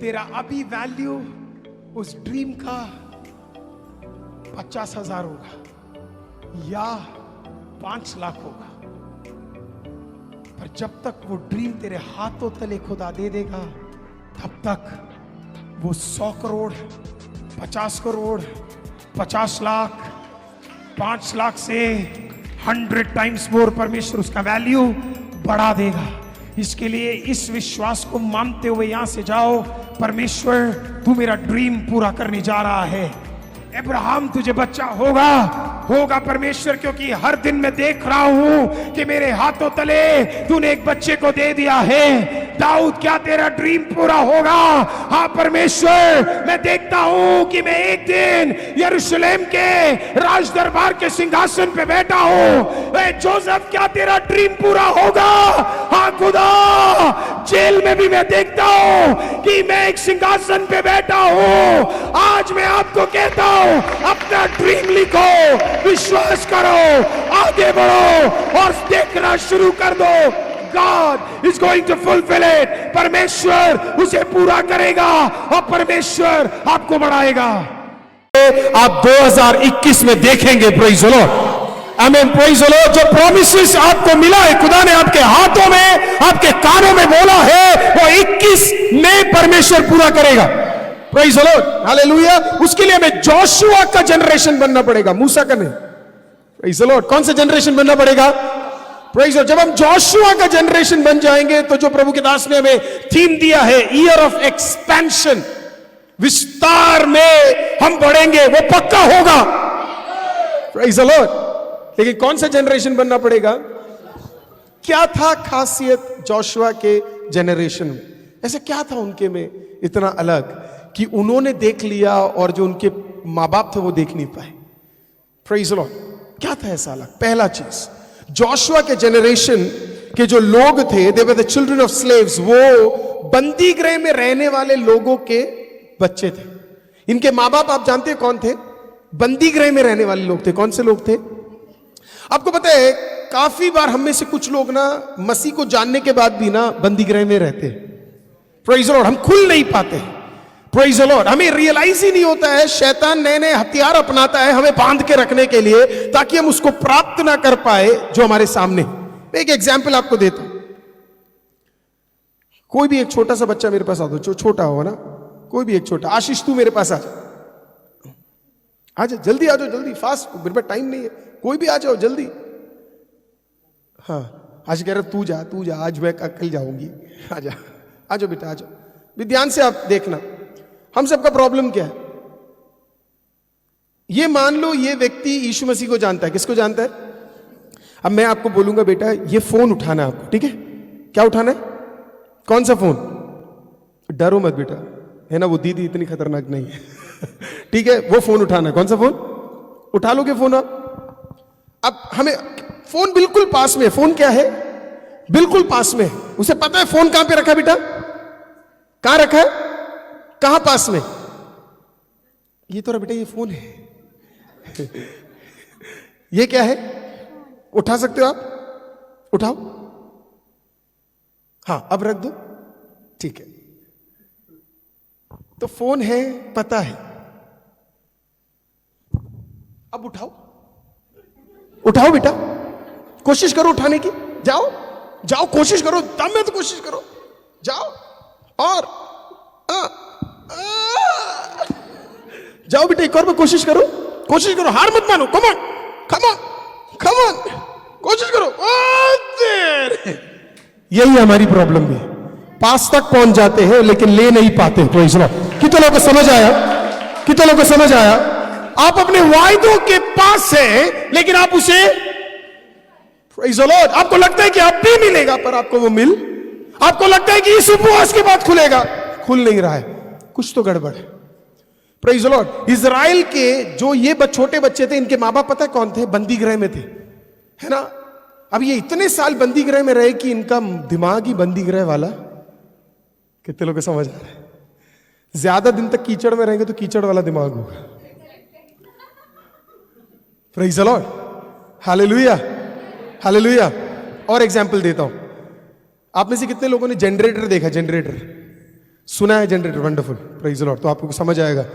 तेरा अभी वैल्यू उस ड्रीम का 50,000 होगा या 5 लाख होगा, पर जब तक वो ड्रीम तेरे हाथों तले खुदा दे देगा, तब तक वो 100 करोड़, 50 करोड़, 50 लाख, 5 लाख से 100 टाइम्स मोर परमेश्वर उसका वैल्यू बढ़ा देगा। इसके लिए इस विश्वास को मानते हुए यहां से जाओ, परमेश्वर तू मेरा ड्रीम पूरा करने जा रहा है। अब्राहम तुझे बच्चा होगा, होगा परमेश्वर, क्योंकि हर दिन मैं देख रहा हूं कि मेरे हाथों तले तूने एक बच्चे को दे दिया है। दाऊद, क्या तेरा ड्रीम पूरा होगा? हाँ परमेश्वर, मैं देखता हूं कि मैं एक दिन यरूशलेम के राज दरबार के सिंहासन पे बैठा हूं। जोसेफ, क्या तेरा ड्रीम पूरा होगा? हाँ खुदा, जेल में भी मैं देखता हूं कि मैं एक सिंहासन पे बैठा हूं। आज मैं आपको कहता हूं, अपना ड्रीम लिखो, विश्वास करो, आगे बढ़ो और देखना शुरू कर दो। God is going to fulfill it. परमेश्वर उसे पूरा करेगा और परमेश्वर आपको बढ़ाएगा। आप 2021 में देखेंगे, प्रेज़ द लॉर्ड, आमीन, प्रेज़ द लॉर्ड। जो प्रॉमिसेस आपको मिला है, खुदा ने आपके हाथों में, आपके कानों में बोला है, वो 21 में परमेश्वर पूरा करेगा। Praise the Lord, hallelujah. उसके लिए हमें जोशुआ का जनरेशन बनना पड़ेगा, मूसा का नहीं। Praise the Lord. कौन सा जनरेशन बनना पड़ेगा? Praise the Lord. जब हम जोशुआ का जनरेशन बन जाएंगे, तो जो प्रभु के दास ने हमें थीम दिया है, ईयर ऑफ एक्सपेंशन, विस्तार में हम बढ़ेंगे, वो पक्का होगा। Praise the Lord. लेकिन कौन सा जनरेशन बनना पड़ेगा? क्या था खासियत जोशुआ के जनरेशन में? ऐसा क्या था उनके में इतना अलग कि उन्होंने देख लिया और जो उनके माँ बाप थे वो देख नहीं पाए? Praise the Lord. क्या था ऐसा अलग? पहला चीज, जोशुआ के जनरेशन के जो लोग थे, they were the children of slaves, वो बंदी गृह में रहने वाले लोगों के बच्चे थे। इनके माँ बाप आप जानते हैं कौन थे? बंदी गृह में रहने वाले लोग थे। कौन से लोग थे? आपको पता है, काफी बार हम में से कुछ लोग ना मसीह को जानने के बाद भी ना बंदी गृह में रहते हैं। Praise the Lord. हम खुल नहीं पाते। Praise the Lord. हमें रियलाइज ही नहीं होता है, शैतान नए नए हथियार अपनाता है हमें बांध के रखने के लिए, ताकि हम उसको प्राप्त ना कर पाए जो हमारे सामने। मैं एक एग्जाम्पल आपको देता हूं। कोई भी एक छोटा सा बच्चा मेरे पास आ दो, जो छोटा हो ना, कोई भी एक छोटा, आशीष तू मेरे पास आ जा, आजा जल्दी, आ जाओ जल्दी, फास्ट, मेरे पास टाइम नहीं है, कोई भी आ जाओ जल्दी। हाँ, आज कह रहा तू जा, आज मैं कल जाऊंगी, आजा, आ जाओ बेटा, आ जाओ। भी ध्यान से आप देखना, हम सबका प्रॉब्लम क्या है? ये मान लो ये व्यक्ति यीशु मसीह को जानता है। किसको जानता है? अब मैं आपको बोलूंगा बेटा ये फोन उठाना है आपको, ठीक है? क्या उठाना है? कौन सा फोन? डरो मत बेटा, है ना, वो दीदी इतनी खतरनाक नहीं है। ठीक है, वो फोन उठाना है। कौन सा फोन? उठा लोगे फोन आप? अब हमें फोन बिल्कुल पास में है। फोन क्या है? बिल्कुल पास में है। उसे पता है फोन कहां पे रखा बेटा? कहां रखा है? कहां पास में? ये तो बेटा ये फोन है। ये क्या है? उठा सकते हो आप? उठाओ। हाँ, अब रख दो। ठीक है, तो फोन है, पता है। अब उठाओ, उठाओ बेटा, कोशिश करो उठाने की। जाओ जाओ, कोशिश करो, दम में तो कोशिश करो, जाओ। और जाओ बेटा, एक और बार कोशिश करो, हार मत मानो। Come on, come on, come on, कोशिश करो। यही हमारी प्रॉब्लम भी है, पास तक पहुंच जाते हैं लेकिन ले नहीं पाते। Praise the Lord. कितने लोगों को समझ आया? कितने लोगों को समझ आया? आप अपने वायदों के पास हैं लेकिन आप उसे, प्रेज़ द लॉर्ड, आपको लगता है कि अब भी मिलेगा, पर आपको वो आपको लगता है कि इस उपवास के बाद खुलेगा, खुल नहीं रहा है, कुछ तो गड़बड़ है। Praise the Lord. इजराइल के जो ये छोटे बच्चे थे, इनके माँ बाप पता है कौन थे? बंदी गृह में थे, है ना। अब ये इतने साल बंदी गृह में रहे कि इनका दिमाग ही बंदी गृह वाला। कितने लोग को समझ आ रहा है? ज्यादा दिन तक कीचड़ में रहेंगे तो कीचड़ वाला दिमाग होगा। Praise the Lord, hallelujah, hallelujah. और एग्जाम्पल देता हूं। आप में से कितने लोगों ने जनरेटर देखा? जनरेटर सुना है generator, wonderful, praise the Lord. तो आपको समझ आएगा।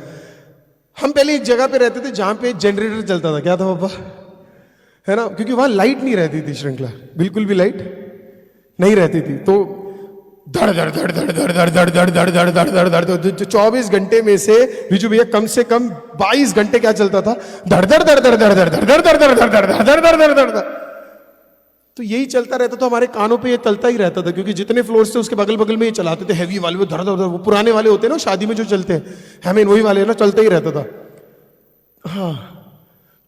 हम पहले एक जगह पे रहते थे जहां पे जनरेटर चलता था, क्या था पापा, है ना, क्योंकि वहां लाइट नहीं रहती थी श्रृंखला, बिल्कुल भी लाइट नहीं रहती थी। तो धड़ धड़ धड़ धड़ धड़ धड़ धड़ धड़ धड़ धड़ धड़ धड़ धड़ धड़ 24 घंटे में से विजू भैया कम से कम 22 घंटे क्या चलता था, धड़ धड़ धड़ धड़ धड़ धड़ धड़ धड़ धड़ धड़ धड़ धड़ धड़ धड़ धड़ धड़। तो यही चलता रहता, तो हमारे कानों पे ये चलता ही रहता था, क्योंकि जितने फ्लोर्स थे उसके बगल बगल में ये चलाते थे, हैवी वाले, वो धड़ धड़, वो पुराने वाले होते हैं ना शादी में जो चलते हैं, हमें वही वाले ना, चलता ही रहता था। हाँ,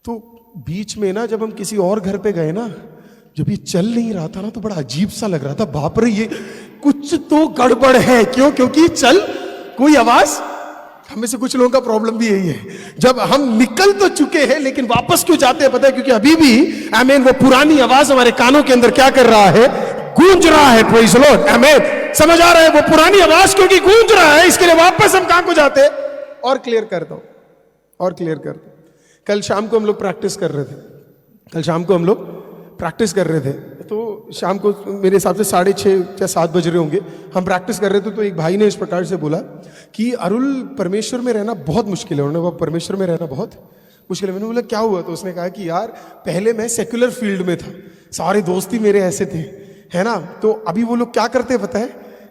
तो बीच में ना जब हम किसी और घर पे गए ना, जब ये चल नहीं रहा था ना, तो बड़ा अजीब सा लग रहा था, बाप रे ये कुछ तो गड़बड़ है। क्यों? क्योंकि चल कोई आवाज, हमें से कुछ लोगों का प्रॉब्लम भी यही है, जब हम निकल तो चुके हैं लेकिन वापस क्यों जाते हैं पता है? क्योंकि अभी भी आमीन वो पुरानी आवाज हमारे कानों के अंदर क्या कर रहा है, गूंज रहा है। प्रेज़ द लॉर्ड, आमीन। समझ आ रहा है? वो पुरानी आवाज क्योंकि गूंज रहा है, इसके लिए वापस हम कहां को जाते हैं? और क्लियर करता हूं, और क्लियर करता हूं। कल शाम को हम लोग प्रैक्टिस कर रहे थे, कल शाम को हम लोग प्रैक्टिस कर रहे थे, तो शाम को मेरे हिसाब से 6:30 या 7 बज रहे होंगे, हम प्रैक्टिस कर रहे थे। तो एक भाई ने इस प्रकार से बोला कि अरुल परमेश्वर में रहना बहुत मुश्किल है। उन्होंने वो परमेश्वर में रहना बहुत मुश्किल है। मैंने बोला क्या हुआ? तो उसने कहा कि यार पहले मैं सेक्युलर फील्ड में था, सारे दोस्त ही मेरे ऐसे थे, है ना, तो अभी वो लोग क्या करते पता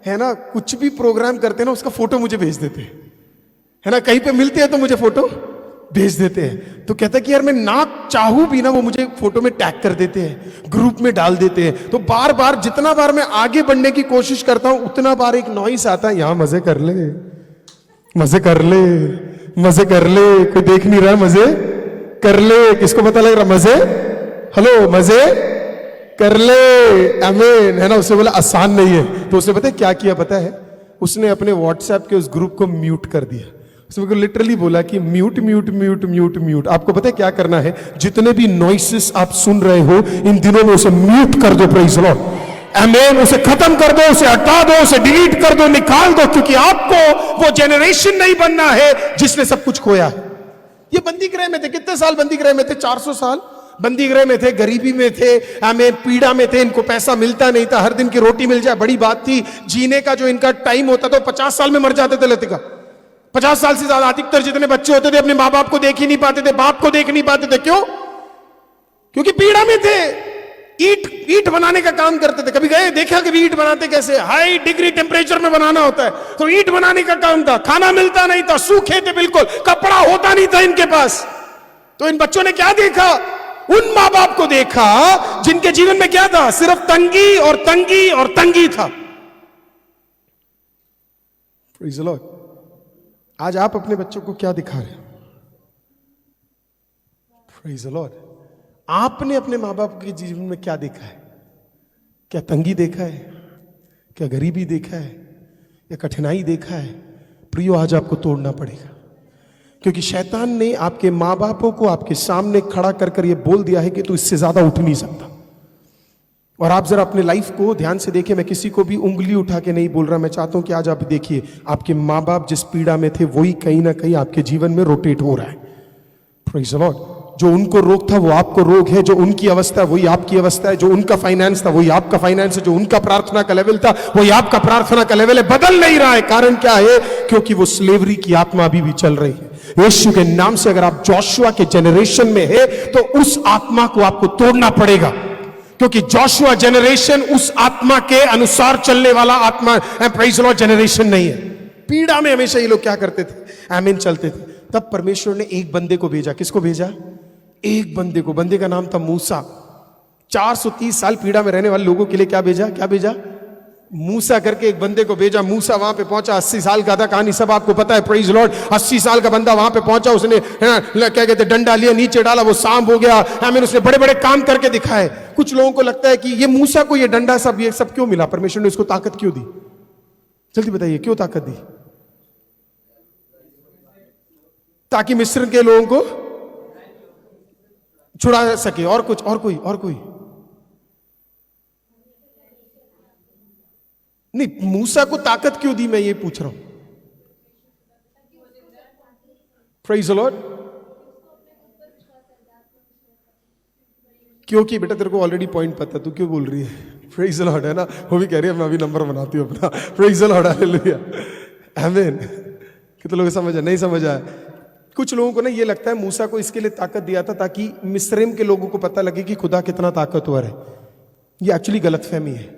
है ना, कुछ भी प्रोग्राम करते हैं ना, उसका फोटो मुझे भेज देते हैं, है ना, कहीं पे मिलते हैं तो मुझे फोटो भेज देते हैं। तो कहता है कि यार मैं ना चाहूं भी ना, वो मुझे फोटो में टैग कर देते हैं, ग्रुप में डाल देते हैं। तो बार बार जितना बार मैं आगे बढ़ने की कोशिश करता हूं उतना बार एक नॉइस आता है, यहां मजे कर ले, मजे कर ले, मजे कर ले, कोई देख नहीं रहा, मजे कर ले, किसको पता लग रहा मजे, हेलो मजे कर ले, आमीन, है ना। उसने बोला आसान नहीं है, तो उसने पता है क्या किया पता है? उसने अपने व्हाट्सएप के उस ग्रुप को म्यूट कर दिया। उसने लिटरली बोला कि mute mute mute mute mute. आपको पता है क्या करना है? जितने भी नॉइसेस आप सुन रहे हो इन दिनों में उसे म्यूट कर दो, प्रेज़ द लॉर्ड, आमीन। उसे खत्म कर दो, उसे हटा दो, उसे डिलीट कर दो, निकाल दो, क्योंकि आपको वो जेनरेशन नहीं बनना है जिसने सब कुछ खोया है। ये बंदी गृह में थे, कितने साल बंदी गृह में थे? 400 साल बंदी गृह में थे, गरीबी में थे, आमीन, पीड़ा में थे, इनको पैसा मिलता नहीं था, हर दिन की रोटी मिल जाए बड़ी बात थी। जीने का जो इनका टाइम होता था 50 साल में मर जाते थे। लतिका 50 साल से ज्यादा, अधिकतर जितने बच्चे होते थे अपने माँ बाप को देख ही नहीं पाते थे, बाप को देख नहीं पाते थे। क्यों? क्योंकि पीड़ा में थे। ईट बनाने का काम करते थे। कभी गए देखा कि ईट बनाते कैसे? हाई डिग्री टेम्परेचर में बनाना होता है, तो ईट बनाने का काम था। खाना मिलता नहीं था, सूखे थे बिल्कुल, कपड़ा होता नहीं था इनके पास। तो इन बच्चों ने क्या देखा? उन माँ बाप को देखा जिनके जीवन में क्या था? सिर्फ तंगी और तंगी और तंगी था। Praise the Lord. आज आप अपने बच्चों को क्या दिखा रहे हैं? Praise the Lord. आपने अपने माँ बाप के जीवन में क्या देखा है? क्या तंगी देखा है? क्या गरीबी देखा है? या कठिनाई देखा है? प्रियो, आज आपको तोड़ना पड़ेगा, क्योंकि शैतान ने आपके माँ बापों को आपके सामने खड़ा कर कर यह बोल दिया है कि तू इससे ज्यादा उठ नहीं सकता। और आप जरा अपने लाइफ को ध्यान से देखिए, मैं किसी को भी उंगली उठा के नहीं बोल रहा, मैं चाहता हूं कि आज आप देखिए आपके माँ बाप जिस पीड़ा में थे वही कहीं ना कहीं आपके जीवन में रोटेट हो रहा है। Praise the Lord. जो उनको रोग था वो आपको रोग है, जो उनकी अवस्था है वही आपकी अवस्था है, जो उनका फाइनेंस था वही आपका फाइनेंस है, जो उनका प्रार्थना का लेवल था वही आपका प्रार्थना का लेवल है। बदल नहीं रहा है। कारण क्या है? क्योंकि वो स्लेवरी की आत्मा अभी भी चल रही है। यीशु के नाम से अगर आप जोशुआ के जनरेशन में है तो उस आत्मा को आपको तोड़ना पड़ेगा, क्योंकि जोशुआ जनरेशन उस आत्मा के अनुसार चलने वाला आत्मा, प्रेज़ द लॉर्ड, जनरेशन नहीं है। पीड़ा में हमेशा ये लोग क्या करते थे? आमीन, चलते थे। तब परमेश्वर ने एक बंदे को भेजा। किसको भेजा? एक बंदे को। बंदे का नाम था मूसा। 430 साल पीड़ा में रहने वाले लोगों के लिए क्या भेजा? क्या भेजा? मूसा करके एक बंदे को भेजा। मूसा वहां पे पहुंचा, 80 साल का था, कहानी सब आपको पता है। Praise the Lord. 80 साल का बंदा वहां पे पहुंचा, उसने क्या कहते डंडा लिया, नीचे डाला, वो सांप हो गया। आमीन। उसने बड़े बड़े काम करके दिखाए। कुछ लोगों को लगता है कि ये मूसा को ये डंडा सब ये सब क्यों मिला? परमेश्वर ने उसको ताकत क्यों दी? जल्दी बताइए, क्यों ताकत दी? ताकि मिस्र के लोगों को छुड़ा सके। और कुछ? और कोई? और कोई नहीं। मूसा को ताकत क्यों दी, मैं ये पूछ रहा हूं। Praise the Lord. क्योंकि बेटा तेरे को ऑलरेडी पॉइंट पता, तू क्यों बोल रही है? प्रेज़ द लॉर्ड, है ना। वो भी कह रही है मैं अभी नंबर बनाती हूं अपना। Praise the Lord, hallelujah. आमीन। कितने लोग समझ आया? नहीं समझ आया? कुछ लोगों को ना ये लगता है मूसा को इसके लिए ताकत दिया था ताकि मिस्रैम के लोगों को पता लगे कि खुदा कितना ताकतवर है। ये एक्चुअली गलतफहमी है।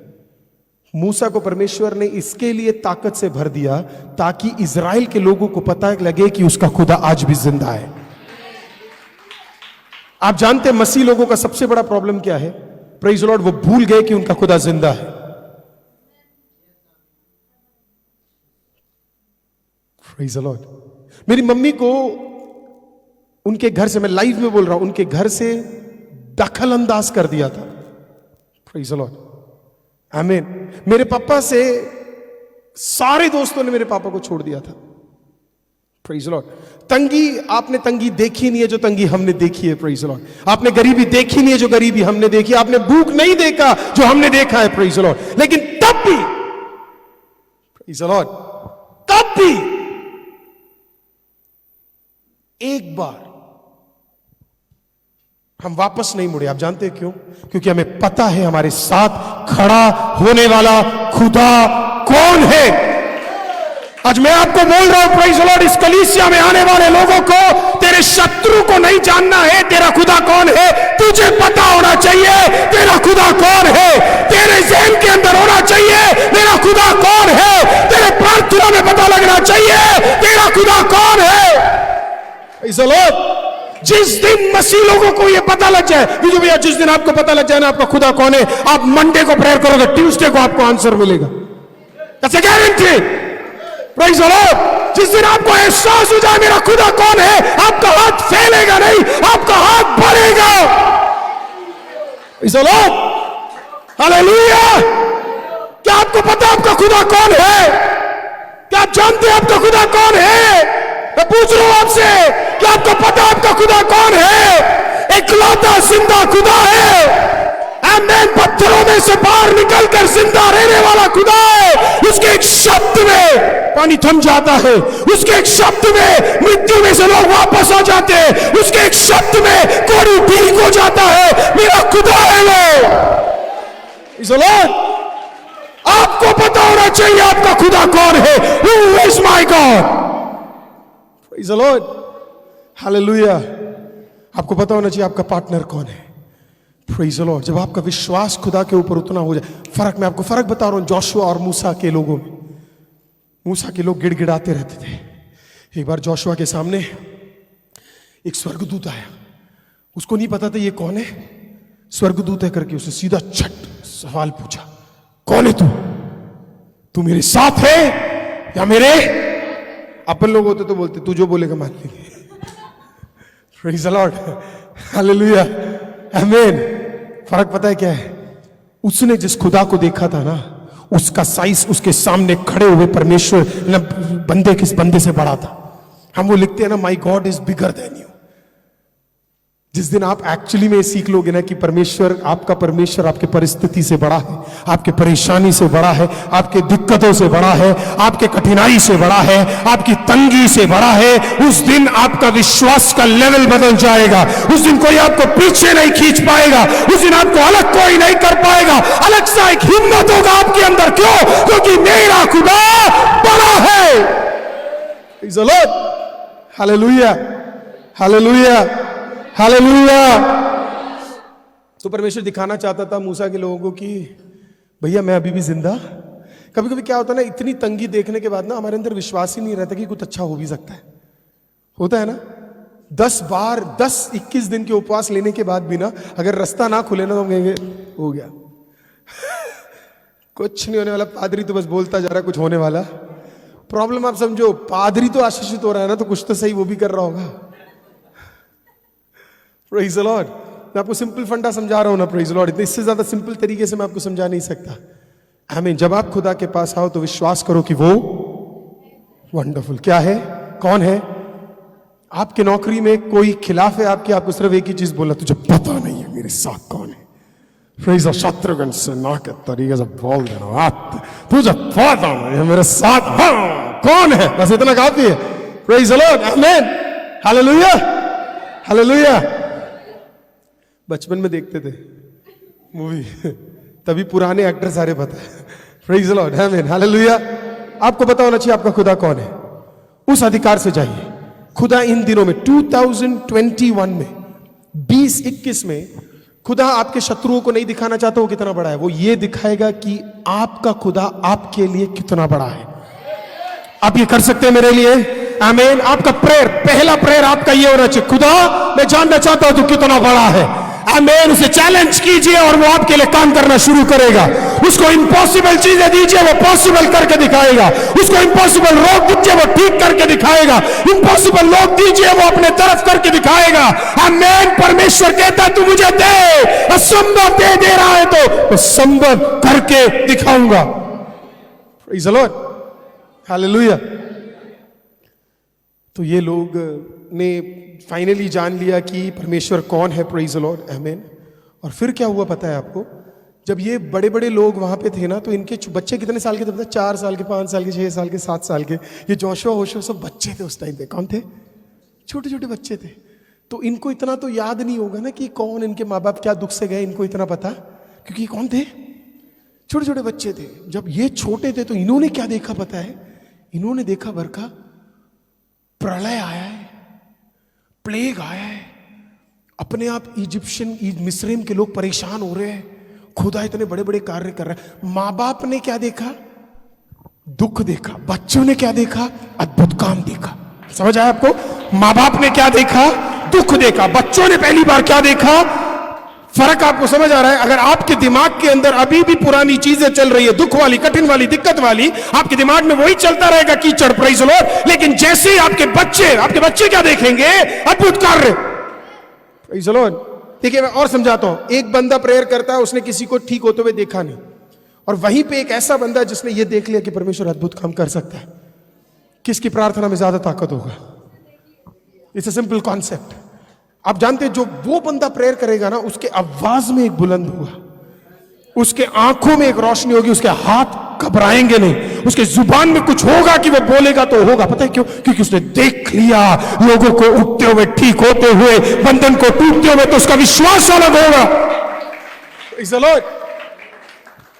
मूसा को परमेश्वर ने इसके लिए ताकत से भर दिया ताकि इजराइल के लोगों को पता लगे कि उसका खुदा आज भी जिंदा है। आप जानते हैं मसीह लोगों का सबसे बड़ा प्रॉब्लम क्या है? प्रेज द लॉर्ड, वो भूल गए कि उनका खुदा जिंदा है। Praise the Lord. मेरी मम्मी को उनके घर से, मैं लाइव में बोल रहा हूं, उनके घर से दखल अंदाज कर दिया था। प्रेज द लॉर्ड, आमीन। मेरे पापा से सारे दोस्तों ने मेरे पापा को छोड़ दिया था। Praise the Lord. तंगी आपने तंगी देखी नहीं है जो तंगी हमने देखी है। Praise the Lord. आपने गरीबी देखी नहीं है जो गरीबी हमने देखी। आपने भूख नहीं देखा जो हमने देखा है। Praise the Lord. लेकिन तब भी, प्रेज द लॉर्ड, तब भी एक बार हम वापस नहीं मुड़े। आप जानते हैं क्यों? क्योंकि हमें पता है हमारे साथ खड़ा होने वाला खुदा कौन है। आज मैं आपको बोल रहा हूं, प्रेज द लॉर्ड, इस कलीसिया में आने वाले लोगों को तेरे शत्रु को नहीं जानना है तेरा खुदा कौन है। तुझे पता होना चाहिए तेरा खुदा कौन है। तेरे ज़हन के अंदर होना चाहिए मेरा खुदा कौन है। तेरे प्रार्थना में पता लगना चाहिए तेरा खुदा कौन है। Praise the Lord. जिस दिन मसीह लोगों को यह पता लग जाए, विजय भैया, जिस दिन आपको पता लग जाए ना आपका खुदा कौन है, आप मंडे को प्रेयर करोगे, ट्यूसडे को आपको आंसर मिलेगा। That's a guarantee. Praise the Lord. जिस दिन आपको एहसास हो जाए मेरा खुदा कौन है, आपका हाथ फैलेगा नहीं, आपका हाथ बढ़ेगा। Praise the Lord. हालेलुया। क्या आपको पता आपका खुदा कौन है? क्या आप जानते हैं आपका खुदा कौन है? मैं पूछ रहा हूं आपसे, क्या आपको पता आपका खुदा कौन है? इकलौता जिंदा खुदा है। आमीन। पत्थरों में से बाहर निकलकर जिंदा रहने वाला खुदा है। उसके एक शब्द में पानी थम जाता है। उसके एक शब्द में मृत्यु में से लोग वापस आ जाते हैं। उसके एक शब्द में कोड़ी ठीक हो जाता है। मेरा खुदा है वो। Praise the Lord. आपको पता होना चाहिए आपका खुदा कौन है। Who is my God? Praise the Lord. Hallelujah. आपको पता होना चाहिए आपका पार्टनर कौन है। Praise the Lord. जब आपका विश्वास खुदा के ऊपर उतना हो जाए, फर्क, मैं आपको फर्क बता रहा हूं जोशुआ और मूसा के लोगों में। मूसा के लोग गिड़गिड़ाते रहते थे। एक बार जोशुआ के सामने एक स्वर्गदूत आया। उसको नहीं पता था ये कौन है, स्वर्गदूत है करके उसने सीधा छट सवाल पूछा, कौन है तू? तू मेरे साथ है या मेरे? अपन लोग होते तो बोलते तू जो बोलेगा मान लेंगे। Praise the Lord. हालेलुया। आमीन। फर्क पता है क्या है? उसने जिस खुदा को देखा था ना, उसका साइज उसके सामने खड़े हुए परमेश्वर ना बंदे किस बंदे से बड़ा था। हम वो लिखते हैं ना, my God is bigger than you. जिस दिन आप एक्चुअली में सीख लोगे ना कि परमेश्वर आपके परिस्थिति से बड़ा है, आपके परेशानी से बड़ा है, आपके दिक्कतों से बड़ा है, आपके कठिनाई से बड़ा है, आपकी तंगी से बड़ा है, उस दिन आपका विश्वास का लेवल बदल जाएगा। उस दिन कोई आपको पीछे नहीं खींच पाएगा। उस दिन आपको अलग कोई नहीं कर पाएगा। अलग सा एक हिम्मत होगा आपके अंदर। क्यों? क्योंकि मेरा खुदा बड़ा है। Praise the Lord. Hallelujah, hallelujah, hallelujah. तो परमेश्वर दिखाना चाहता था मूसा के लोगों को कि भैया मैं अभी भी जिंदा। कभी कभी क्या होता है ना, इतनी तंगी देखने के बाद ना हमारे अंदर विश्वास ही नहीं रहता कि कुछ अच्छा हो भी सकता है। होता है ना, 10-21 दिन के उपवास लेने के बाद भी ना अगर रास्ता ना खुले ना तो हम कहेंगे हो गया। कुछ नहीं होने वाला, पादरी तो बस बोलता जा रहा है कुछ होने वाला। प्रॉब्लम आप समझो, पादरी तो आशीषित हो रहा है ना, तो कुछ तो सही वो भी कर रहा होगा। Praise the Lord. मैं आपको सिंपल फंडा समझा रहा हूं ना, प्रेज़ द लॉर्ड। इससे ज्यादा सिंपल तरीके से मैं आपको समझा नहीं सकता। आमीन। जब आप खुदा के पास आओ तो विश्वास करो कि वो वंडरफुल क्या है, कौन है। आपके नौकरी में कोई खिलाफ है आपके, आपको सिर्फ एक ही चीज बोला, तुझे पता नहीं है मेरे साथ कौन है। प्रेज़ द शत्रुघ्न से ना के तरीके से बोल देना, तुझे पता नहीं है मेरे साथ हाँ कौन है, बस इतना काफी है। Praise the Lord. Amen. Hallelujah, hallelujah. बचपन में देखते थे मूवी, तभी पुराने एक्टर सारे पता है। Praise the Lord. Amen, hallelujah. आपको पता होना चाहिए आपका खुदा कौन है, उस अधिकार से जाइए। खुदा इन दिनों में 2021 में 2021 में खुदा आपके शत्रुओं को नहीं दिखाना चाहता वो कितना बड़ा है, वो ये दिखाएगा कि आपका खुदा आपके लिए कितना बड़ा है। आप ये कर सकते हैं मेरे लिए? आमीन। आपका प्रेयर, पहला प्रेयर आपका ये होना चाहिए, खुदा मैं जानना चाहता हूं तू कितना बड़ा है। आमीन। उसे चैलेंज कीजिए और वो आपके लिए काम करना शुरू करेगा। उसको इम्पॉसिबल चीजें दीजिए, वो पॉसिबल करके दिखाएगा। उसको इम्पॉसिबल रोग दीजिए, वो ठीक करके दिखाएगा। इम्पॉसिबल लोग दीजिए, वो अपने तरफ करके दिखाएगा। आमीन। परमेश्वर कहता है तू मुझे दे, असंभव दे रहा है तो मैं संभव करके दिखाऊंगा। Praise the Lord, hallelujah. तो ये लोग ने फाइनली जान लिया कि परमेश्वर कौन है। प्रेज़ द लॉर्ड, आमीन। और फिर क्या हुआ पता है आपको? जब ये बड़े बड़े लोग वहां पे थे ना, तो इनके बच्चे कितने साल के थे पता है? 4 साल के, 5 साल के, 6 साल के, 7 साल के। ये जोशुआ होशुआ सब बच्चे थे उस टाइम पे। कौन थे? छोटे छोटे बच्चे थे। तो इनको इतना तो याद नहीं होगा ना कि कौन इनके माँ बाप क्या दुख से गए, इनको इतना पता, क्योंकि ये कौन थे? छोटे छोटे बच्चे थे। जब ये छोटे थे तो इन्होंने क्या देखा पता है? इन्होंने देखा बरका प्रलय आया है, प्लेग आया है, अपने आप इजिप्शियन मिस्रैम के लोग परेशान हो रहे हैं, खुदा इतने बड़े बड़े कार्य कर रहा है। माँ बाप ने क्या देखा? दुख देखा। बच्चों ने क्या देखा? अद्भुत काम देखा। समझ आया आपको? माँ बाप ने क्या देखा? दुख देखा। बच्चों ने पहली बार क्या देखा? फर्क आपको समझ आ रहा है? अगर आपके दिमाग के अंदर अभी भी पुरानी चीजें चल रही है, दुख वाली, कठिन वाली, दिक्कत वाली, आपके दिमाग में वही चलता रहेगा, कीचड़। Praise the Lord. लेकिन जैसे ही आपके बच्चे क्या देखेंगे? अद्भुत कार्य। Praise the Lord. देखिए मैं और समझाता हूं। एक बंदा प्रेयर करता है, उसने किसी को ठीक होते हुए देखा नहीं, और वहीं पे एक ऐसा बंदा जिसने ये देख लिया कि परमेश्वर अद्भुत काम कर सकता है। किसकी प्रार्थना में ज्यादा ताकत होगा? It's a simple concept. आप जानते हैं जो वो बंदा प्रेयर करेगा ना, उसके आवाज में एक बुलंद होगा, उसके आंखों में एक रोशनी होगी, उसके हाथ घबराएंगे नहीं, उसके जुबान में कुछ होगा कि वो बोलेगा तो होगा। पता है क्यों? क्योंकि उसने देख लिया लोगों को उठते हुए, ठीक होते हुए, बंधन को टूटते हुए, तो उसका विश्वास अलग होगा। Praise the Lord.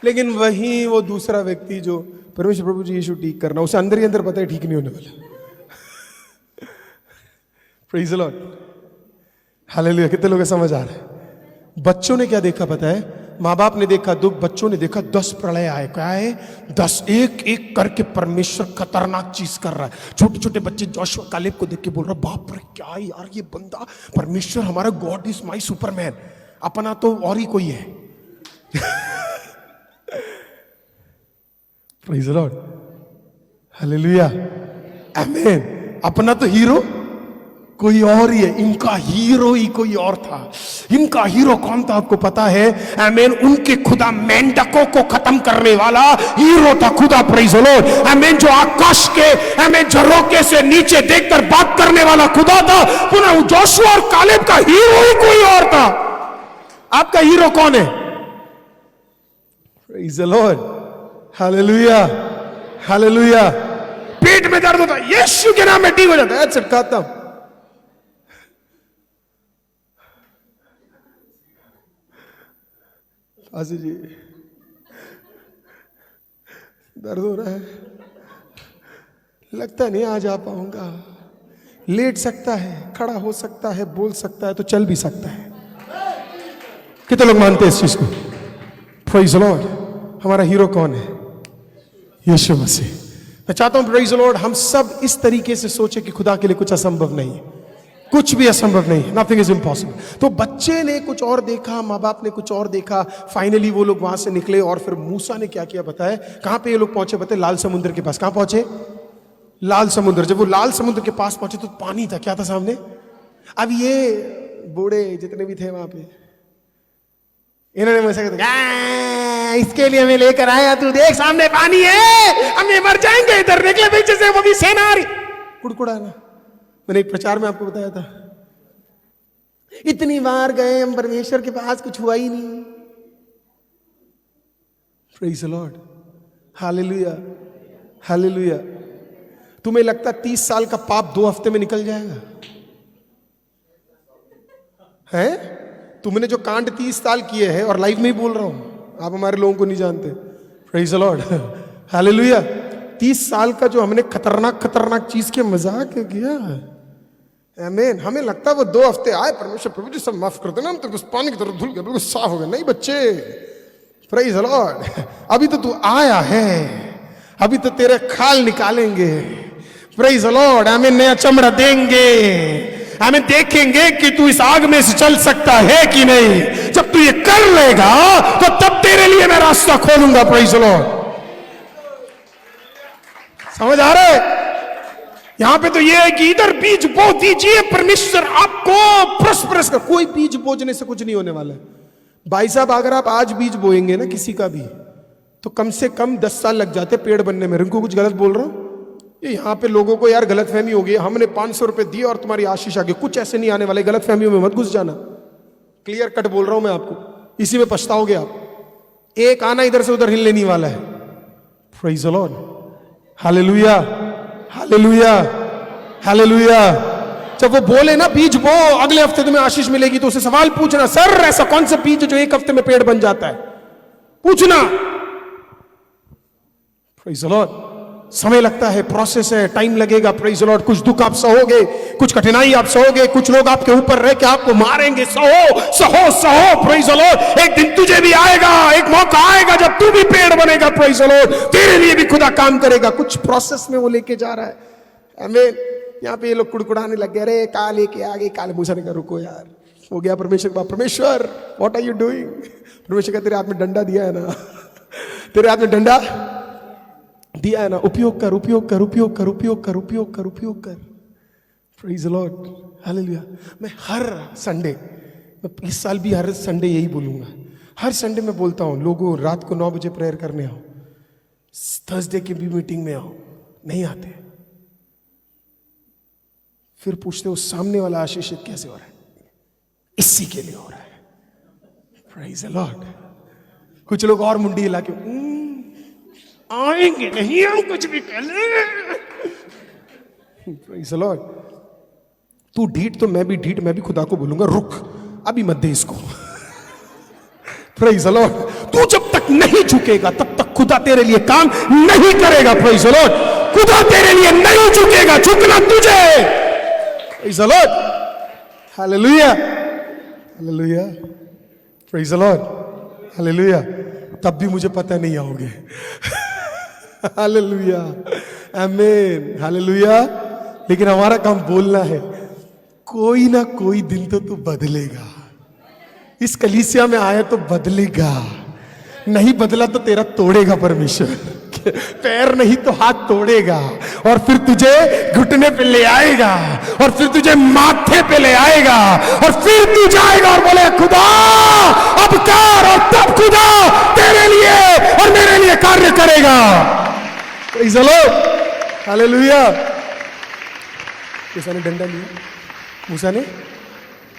लेकिन वही वो दूसरा व्यक्ति जो परमेश्वर प्रभु जी यीशु ठीक करना, उसे अंदर ही अंदर पता है ठीक नहीं होने वाला। Praise the Lord, hallelujah. कितने लोग समझ आ रहे हैं? बच्चों ने क्या देखा पता है? माँ बाप ने देखा दुख, बच्चों ने देखा 10 प्रलय आए। क्या है? 10 एक एक करके परमेश्वर खतरनाक चीज कर रहा है। छोटे छोटे बच्चे जोशुआ कालेब को देख के बोल रहा, बाप रे क्या यार ये बंदा, परमेश्वर हमारा गॉड इज माई सुपरमैन, अपना तो और ही कोई है। प्रेज़ द लॉर्ड, हालेलुया, आमीन। अपना तो हीरो कोई और ही है, इनका हीरो ही कोई और था। इनका हीरो कौन था आपको पता है? आमीन। उनके खुदा मेंढकों को खत्म करने वाला हीरो था खुदा। प्रेज़ द लॉर्ड, आमीन। जो आकाश के आमीन झरोके से नीचे देखकर बात करने वाला खुदा था, पुनः जोशुआ और कालेब का हीरो ही कोई और था। आपका हीरो कौन है? Praise the Lord, hallelujah, hallelujah. पेट में दर्द होता है, यीशु के नाम में ठीक हो जाता है। खत्म। आजी जी दर्द हो रहा है, लगता नहीं आज आ पाऊंगा। लेट सकता है, खड़ा हो सकता है, बोल सकता है, तो चल भी सकता है। कितने लोग मानते हैं इस चीज को? Praise the Lord. हमारा हीरो कौन है? यीशु मसीह। मैं चाहता हूं प्रेज़ द लॉर्ड हम सब इस तरीके से सोचे कि खुदा के लिए कुछ असंभव नहीं है, कुछ भी असंभव नहीं है। Nothing is impossible. तो बच्चे ने कुछ और देखा, माँ बाप ने कुछ और देखा। फाइनली वो लोग वहां से निकले, और फिर मूसा ने क्या किया पता है? कहां पे ये लोग पहुंचे पता है? लाल समुद्र के पास। कहां पहुंचे? लाल समुद्र। जब वो लाल समुद्र के पास पहुंचे तो पानी था। क्या था सामने? अब ये बूढ़े जितने भी थे वहां पे, इन्होंने मुझसे कहा इसके लिए मैं लेकर आया, तू देख सामने पानी है, हम ये मर जाएंगे, इधर निकले पीछे से वो भी सेना आ रही। कुड़कुड़ाना। मैंने एक प्रचार में आपको बताया था, इतनी बार गए हम परमेश्वर के पास, कुछ हुआ ही नहीं। Praise the Lord, hallelujah, hallelujah. तुम्हें लगता 30 साल का पाप 2 हफ्ते में निकल जाएगा? है? तुमने जो कांड 30 साल किए हैं, और लाइव में ही बोल रहा हूं, आप हमारे लोगों को नहीं जानते। Praise the Lord, hallelujah. 30 साल का जो हमने खतरनाक खतरनाक चीज के मजाक किया। आमीन। हमें लगता है वो 2 हफ्ते आए, परमेश्वर प्रभु जी सब माफ कर देना, हम तो बस पानी की तरह धुल गए, बिल्कुल साफ हो गए। नहीं बच्चे, प्रेज द लॉर्ड, अभी तो तू आया है, अभी तो तेरे खाल निकालेंगे। प्रेज द लॉर्ड, हमें नया चमड़ा देंगे, हमें देखेंगे कि तू इस आग में से चल सकता है कि नहीं। जब तू ये कर लेगा तो तब तेरे लिए मैं रास्ता खोलूंगा। प्रेज द लॉर्ड, समझ आ रहा है? यहां पे तो ये है कि इधर बीज बो दीजिए, परमेश्वर आपको प्रॉस्परस कर। कोई बीज बोझने से कुछ नहीं होने वाला है भाई साहब। अगर आप आज बीज बोएंगे ना किसी का भी, तो कम से कम 10 साल लग जाते पेड़ बनने में। रिंकू कुछ गलत बोल रहा हूं? ये यहाँ पे लोगों को यार गलतफहमी हो गई, हमने 500 रुपए दिए और तुम्हारी आशीष आ गई। कुछ ऐसे नहीं आने वाले, गलतफहमियों में मत घुस जाना। क्लियर कट बोल रहा हूं मैं आपको, इसी में पछताओगे आप। एक आना इधर से उधर हिलने नहीं वाला है। Praise the Lord, hallelujah, hallelujah, hallelujah. जब वो बोले ना बीज बो, अगले हफ्ते तुम्हें आशीष मिलेगी, तो उसे सवाल पूछना, सर ऐसा कौन सा बीज जो 1 हफ्ते में पेड़ बन जाता है? पूछना। Praise the Lord. समय लगता है, प्रोसेस है, टाइम लगेगा। Praise the Lord. कुछ दुख आप सहोगे, कुछ कठिनाई आप सहोगे, कुछ लोग आपके ऊपर रह के आपको मारेंगे। सहो सहो सहो। Praise the Lord. एक दिन तुझे भी आएगा, एक मौका आएगा जब तू भी पेड़ बनेगा। Praise the Lord. तेरे लिए भी खुदा काम करेगा। कुछ प्रोसेस में वो लेके जा रहा है। आमीन। यहाँ पे ये लोग कुड़कुड़ाने लग गए, अरे काल लेके आ गए। काल मूसा ने कहा रुको यार, हो गया परमेश्वर का। परमेश्वर व्हाट आर यू डूइंग? परमेश्वर का तेरे हाथ में डंडा दिया है ना, तेरे हाथ में डंडा दिया है ना, उपयोग कर, उपयोग कर, उपयोग कर, उपयोग कर, उपयोग कर, उपयोग कर। Praise the Lord, hallelujah. मैं हर संडे, मैं इस साल भी हर संडे यही बोलूंगा। हर संडे मैं बोलता हूं लोगों, रात को 9 बजे प्रेयर करने आओ, थर्सडे की भी मीटिंग में आओ। नहीं आते, फिर पूछते हो सामने वाला आशीषित कैसे हो रहा है? इसी के लिए हो रहा है। Praise the Lord. कुछ लोग और मुंडी हिला के आएंगे नहीं, हम कुछ भी कर ले। Praise the Lord. तू ढीठ तो मैं भी ढीठ, मैं भी खुदा को बोलूंगा रुक, अभी मत दे इसको। Praise the Lord. तू जब तक नहीं झुकेगा तब तक खुदा तेरे लिए काम नहीं करेगा। Praise the Lord. खुदा तेरे लिए नहीं झुकेगा, झुकना तुझे। Praise the Lord, hallelujah, hallelujah. Praise the Lord, hallelujah. तब भी मुझे पता नहीं आओगे। हालेलुया, आमीन, हालेलुया। लेकिन हमारा काम बोलना है, कोई ना कोई दिन तो तू बदलेगा। इस कलीसिया में आया तो बदलेगा, नहीं बदला तो तेरा तोड़ेगा परमेश्वर। पैर नहीं तो हाथ तोड़ेगा, और फिर तुझे घुटने पे ले आएगा, और फिर तुझे माथे पे ले आएगा, और फिर तू जाएगा और बोले खुदा अब कर, और तब खुदा तेरे लिए और मेरे लिए कार्य करेगा। चलो हालेलुया। मूसा ने डंडा लिया, मूसा ने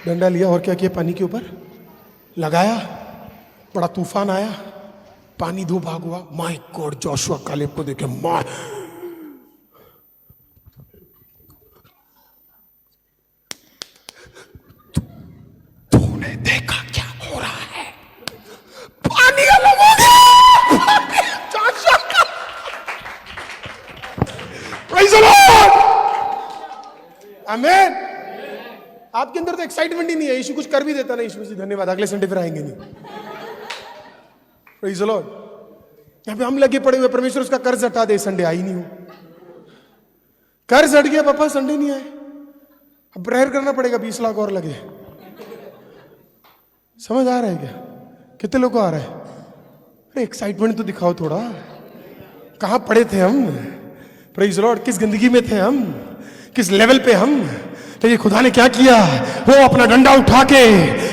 डंडा लिया और क्या किया? पानी के ऊपर लगाया, बड़ा तूफान आया, पानी 2 भाग हुआ। माय गॉड, जोशुआ कालेब को देखे, माय तूने देखा क्या हो रहा है? पानी अलग हो गया। प्रेज द लॉर्ड, आमीन। आपके अंदर तो एक्साइटमेंट ही नहीं है। यीशु कुछ कर भी देता ना, यीशु जी धन्यवाद, अगले संडे फिर आएंगे नहीं। Praise the Lord. यहां पे हम लगे पड़े हुए, परमेश्वर उसका कर्ज हटा दे, संडे आई नहीं हो। कर्ज हट गया पापा, संडे नहीं आए, अब प्रेयर करना पड़ेगा, 20 लाख और लगे। समझ आ रहा है क्या? कितने लोग को आ रहा है? अरे एक्साइटमेंट तो दिखाओ थोड़ा। कहां पड़े थे हम? Praise the Lord. किस गंदगी में थे हम, किस लेवल पे हम? तो ये खुदा ने क्या किया? वो अपना डंडा उठा के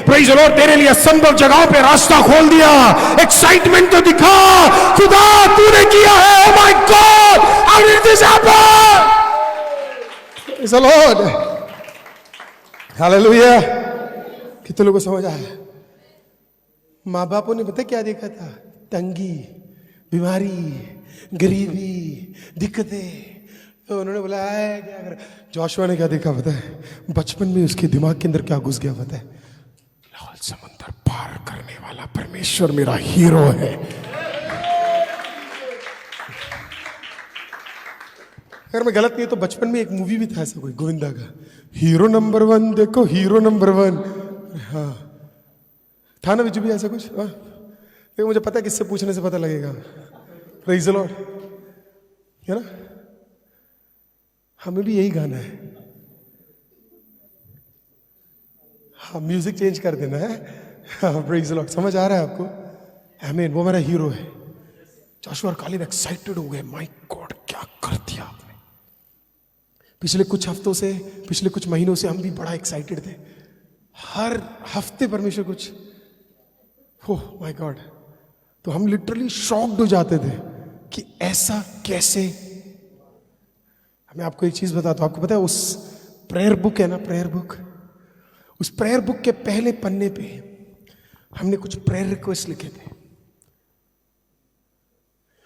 प्रेज द लॉर्ड तेरे लिए असंभव जगहों पे रास्ता खोल दिया। एक्साइटमेंट तो दिखा, खुदा तूने किया है। Oh my God, how did this happen? Praise the Lord, hallelujah. कितने लोगों को समझ आया? माँ बापों ने पता क्या देखा था? तंगी, बीमारी, गरीबी, दिक्कतें। तो उन्होंने बोला है क्या कर? जोशुआ ने क्या देखा पता है? बचपन में उसके दिमाग के अंदर क्या घुस गया पता है? लाल समंदर पार करने वाला परमेश्वर मेरा हीरो है। अगर मैं गलत नहीं तो बचपन में एक मूवी भी था ऐसा कोई गोविंदा का, हीरो नंबर 1 देखो हीरो नंबर 1। हाँ था ना विजू भी ऐसा कुछ? हाँ देखो मुझे पता है किससे पूछने से पता लगेगा। प्रेज़ द लॉर्ड, है ना? हमें भी यही गाना है। हाँ म्यूजिक चेंज कर देना है। हाँ प्रेज़ द लॉर्ड, समझ आ रहा है आपको? आमीन। वो मेरा हीरो है। जोशुआ और कालेब एक्साइटेड हो गए, माय गॉड क्या कर दिया आपने। पिछले कुछ हफ्तों से, पिछले कुछ महीनों से हम भी बड़ा एक्साइटेड थे। हर हफ्ते परमेश्वर कुछ, ओह माय गॉड, तो हम लिटरली शॉक्ड हो जाते थे कि ऐसा कैसे। मैं आपको एक चीज बताता हूं, आपको पता है उस प्रेयर बुक है ना, प्रेयर बुक, उस प्रेयर बुक के पहले पन्ने पे हमने कुछ प्रेयर रिक्वेस्ट लिखे थे।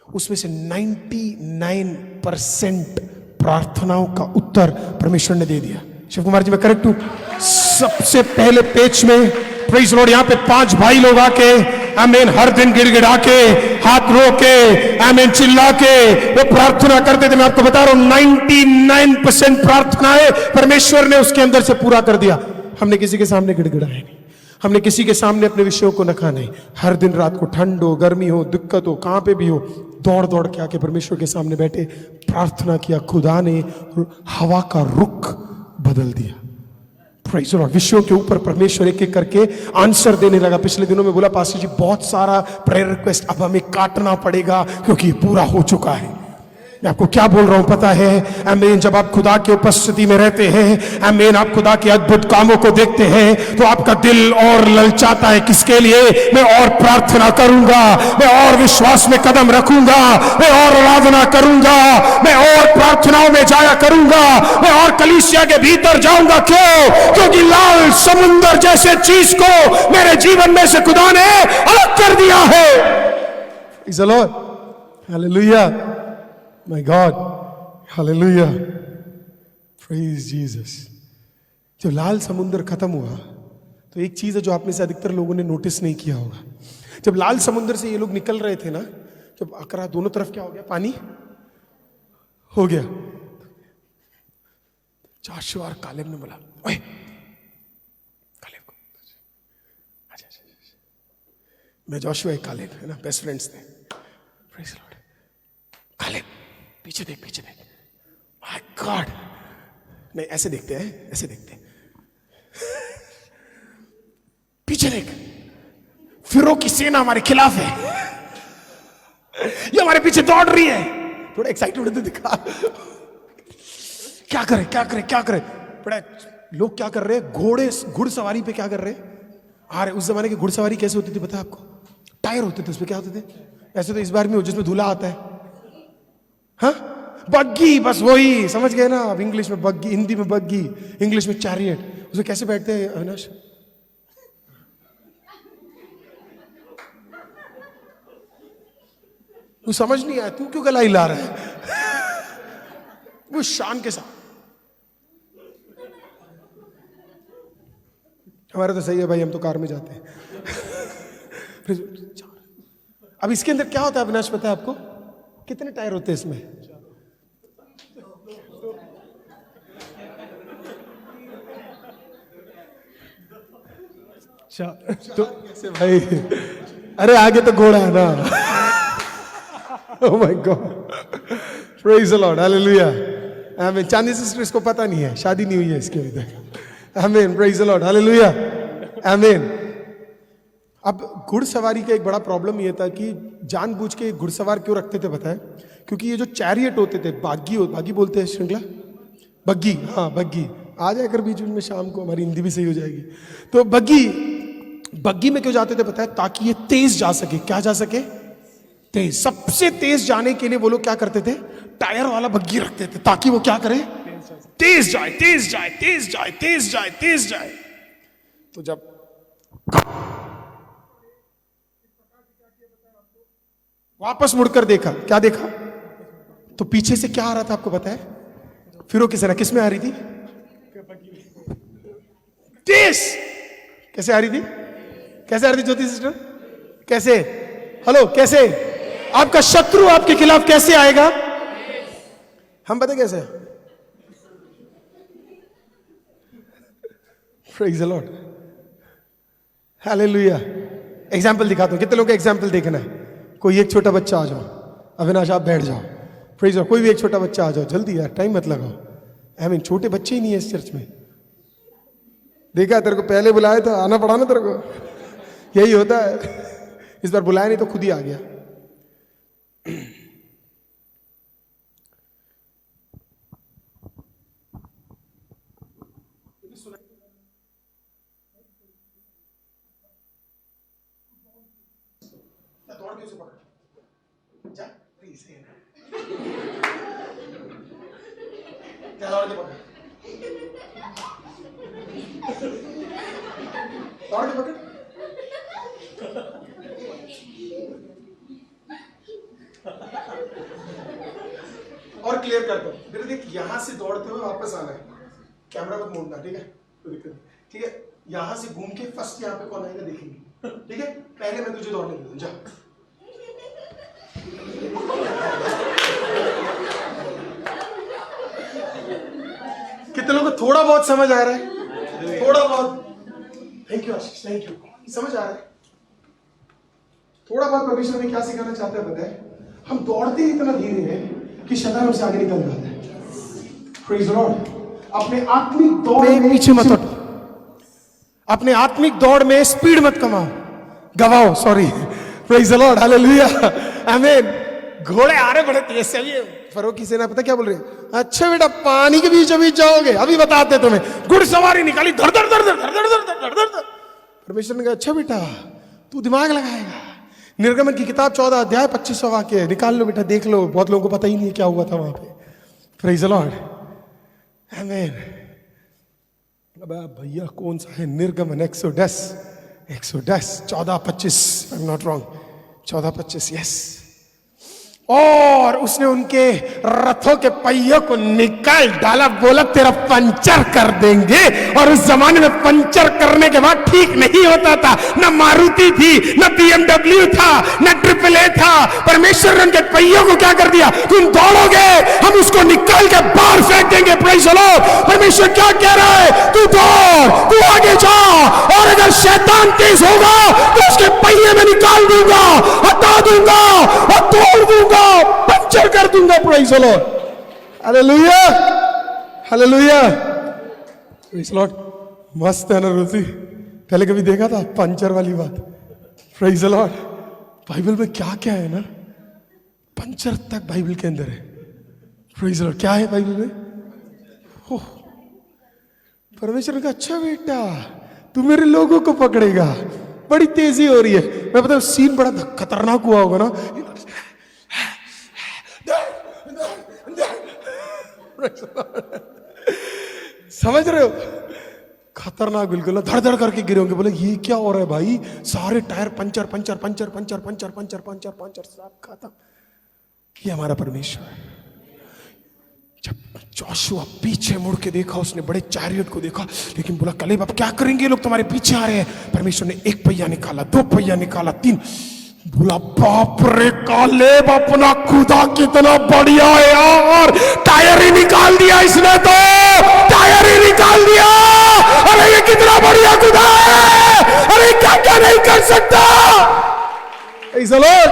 उसमें से 99% प्रार्थनाओं का उत्तर परमेश्वर ने दे दिया। शिव कुमार जी मैं करेक्ट हूं? सबसे पहले पेज में प्रेज़ लॉर्ड, यहां पे 5 भाई लोग आके आमीन हर दिन गिड़गिड़ा के, हाथ रो के, आमीन चिल्ला के वो प्रार्थना करते थे। मैं आपको बता रहा हूं 99% प्रार्थनाएं परमेश्वर ने उसके अंदर से पूरा कर दिया। हमने किसी के सामने गिड़गिड़ाया नहीं, हमने किसी के सामने अपने विषयों को रखा नहीं। हर दिन रात को ठंड हो, गर्मी हो, दिक्कत हो, कहां पे भी हो, दौड़ दौड़ के आके परमेश्वर के सामने बैठे प्रार्थना किया। खुदा ने हवा का रुख बदल दिया। प्रेज़ द लॉर्ड, विषयों के ऊपर परमेश्वर एक एक करके आंसर देने लगा। पिछले दिनों में बोला पास्टर जी बहुत सारा प्रेयर रिक्वेस्ट अब हमें काटना पड़ेगा क्योंकि पूरा हो चुका है। मैं आपको क्या बोल रहा हूं पता है? आमीन। जब आप खुदा की उपस्थिति में रहते हैं, आमीन, आप खुदा के अद्भुत कामों को देखते हैं तो आपका दिल और ललचाता है। किसके लिए? मैं और प्रार्थना करूंगा, मैं और विश्वास में कदम रखूंगा, मैं और आराधना करूंगा, मैं और प्रार्थनाओं में जाया करूंगा, मैं और कलीसिया के भीतर जाऊंगा। क्यों? क्योंकि लाल समुंदर जैसे चीज को मेरे जीवन में से खुदा ने अलग कर दिया है। Praise the Lord, hallelujah, My God, hallelujah, praise Jesus। जब लाल समुंदर खत्म हुआ तो एक चीज है जो आप में से अधिकतर लोगों ने नोटिस नहीं किया होगा। जब लाल समुंदर से ये लोग निकल रहे थे ना, जब अकरा दोनों तरफ क्या हो गया? पानी हो गया। जोशुआ और कालेब ने बोला, ओए कालेब को, अच्छा मैं जोशुआ एक कालेब है ना, बेस्ट फ्रेंड्स थे। प्रेज़ द लॉर्ड, कालेब पीछे देख, पीछे देख। माय गॉड, नहीं ऐसे देखते हैं, ऐसे देखते हैं। पीछे देख, फिरो की सेना हमारे खिलाफ है, ये हमारे पीछे दौड़ रही है। थोड़ा एक्साइटेड होते दिखा। क्या करे, क्या करे, क्या करे? बड़ा लोग क्या कर रहे हैं? घुड़सवारी पे क्या कर रहे हैं? आ रहे। उस जमाने की घुड़सवारी कैसे होती थी पता है आपको? टायर होते थे, उसमें क्या होते थे? ऐसे तो इस बार में हो जिसमें धूला आता है, हाँ बग्गी, बस वही समझ गए ना आप। इंग्लिश में बग्गी, हिंदी में बग्गी, इंग्लिश में चैरियट। उसमें कैसे बैठते हैं अविनाश? तू समझ नहीं आया, तू क्यों गला हिला रहा है? वो शान के साथ। हमारा तो सही है भाई, हम तो कार में जाते हैं। अब इसके अंदर क्या होता है अविनाश पता है आपको? कितने टायर होते हैं इसमें? तो कैसे भाई? अरे आगे तो घोड़ा है ना। Oh my God, praise the Lord, hallelujah, आमीन। चांदी सिस्टर इसको पता नहीं है, शादी नहीं हुई है इसके अभी तक। आमीन, प्रेज़ द लॉर्ड, हालेलुया, आमीन। अब घुड़सवारी का एक बड़ा प्रॉब्लम ये था कि जानबूझ के घुड़सवार क्यों रखते थे पता है? क्योंकि ये जो चैरियट होते थे, बागी बोलते हैं श्रृंखला, बग्गी, हाँ बग्गी। आ जाए कर बीच में शाम को, हमारी हिंदी भी सही हो जाएगी। तो बग्गी में क्यों जाते थे पता है? ताकि ये तेज जा सके। क्या जा सके? तेज। सबसे तेज जाने के लिए वो लोग क्या करते थे? टायर वाला बग्गी रखते थे, ताकि वो क्या करे? तेज जाए, तेज जाए, तेज जाए, तेज जाए, तेज जाए। तो जब वापस मुड़कर देखा, क्या देखा? तो पीछे से क्या आ रहा था आपको पता है? फिरो की सेना किस में आ रही थी? तेज। कैसे आ रही थी? कैसे आ रही थी ज्योति सिस्टर? कैसे? हेलो, कैसे? आपका शत्रु आपके खिलाफ कैसे आएगा? हम पता कैसे? Praise the Lord. Hallelujah. Example दिखाता हूं, कितने लोगों का एग्जाम्पल देखना है? कोई एक छोटा बच्चा आ जाओ, अविनाश आप बैठ जाओ। Praise the Lord. कोई भी एक छोटा बच्चा आ जाओ, जल्दी यार, टाइम मत लगाओ। आई मीन छोटे बच्चे ही नहीं है इस चर्च में। देखा तेरे को पहले बुलाया था, आना पड़ा ना तेरे को। यही होता है, इस बार बुलाया नहीं तो खुद ही आ गया। और क्लियर कर दो मेरे, देख यहां से दौड़ते हुए वापस आना है, कैमरा मत मोड़ना, ठीक है? कोई दिक्कत नहीं, ठीक है? यहां से घूम के फर्स्ट यहाँ पे कौन आएगा देखेंगे, ठीक है? पहले मैं तुझे दौड़ने दूंगा, जा। कितने लोगों को थोड़ा बहुत समझ आ रहा है? थोड़ा बहुत। Thank you Ashish, thank you. समझ आ रहा है? थोड़ा बहुत परमेश्वर में क्या सिखाना चाहते हैं पता है? हम दौड़ते ही इतना धीरे हैं कि शैतान हमसे आगे निकल जाता है। Praise the Lord. अपने आत्मिक दौड़ में पीछे मत हटो, अपने आत्मिक दौड़ में स्पीड मत गवाओ, sorry. Praise the Lord, hallelujah, amen. घोड़े आ रहे बड़े तेज से, अभी फरोकी सेना पता क्या बोल रहे हैं? अच्छा बेटा पानी के बीच जाओगे, अभी बताते तुम्हें। घुड़सवारी निकाली, धड़ धड़ धड़ धड़ धड़ धड़ धड़ धड़ धड़। परमेश्वर ने कहा अच्छा बेटा तू दिमाग लगाएगा, निर्गमन की किताब 14 अध्याय 25वां वाक्य निकाल लो बेटा, देख लो। बहुत लोगों को पता ही नहीं क्या हुआ था वहां पे। प्रेज़ द लॉर्ड, आमीन। अब भैया कौन सा है? निर्गमन, exodus 14:25, I am not wrong, 14:25, yes. और उसने उनके रथों के पहियों को निकाल डाला, बोला तेरा पंचर कर देंगे। और उस जमाने में पंचर करने के बाद ठीक नहीं होता था, न मारुति थी, न BMW था, न AAA था। परमेश्वर ने उनके पहियों को क्या कर दिया? तुम दौड़ोगे, हम उसको निकाल के बाहर फेंक देंगे। Praise the Lord. परमेश्वर क्या कह रहा है? तू दौड़, तू आगे जा, और अगर शैतान तेज होगा तो उसके पहिए में निकाल दूंगा, हटा दूंगा और तोड़ दूंगा, पंचर कर दूंगा। Praise the Lord, hallelujah, hallelujah, praise the Lord. मस्त है ना रोजी? पहले कभी देखा था पंचर वाली बात? Praise the Lord. बाइबल में क्या क्या है ना, पंचर तक बाइबल के अंदर है। Praise the Lord. क्या है बाइबल में? परमेश्वर ने कहा अच्छा बेटा तू मेरे लोगों को पकड़ेगा, बड़ी तेजी हो रही है। मैं पता सीन बड़ा खतरनाक हुआ होगा ना, समझ रहे हो? खतरनाक बिल्कुल, धड़ धड़ करके गिरे होंगे। बोले ये क्या हो रहा है भाई? सारे tyre puncture puncture puncture puncture puncture puncture puncture puncture, सब खत्म। ये हमारा परमेश्वर। जब जोशुआ पीछे मुड़ के देखा, उसने बड़े चैरियट को देखा, लेकिन बोला कलेब अब क्या करेंगे, लोग तुम्हारे पीछे आ रहे हैं। परमेश्वर ने 1 पहिया निकाला, 2 पहिया निकाला, 3। बोला बाप रे कालेब, अपना खुदा कितना बढ़िया है यार, टायर ही निकाल दिया इसने, तो टायर ही निकाल दिया। अरे ये कितना बढ़िया खुदा है, अरे क्या क्या नहीं कर सकता। Praise the Lord.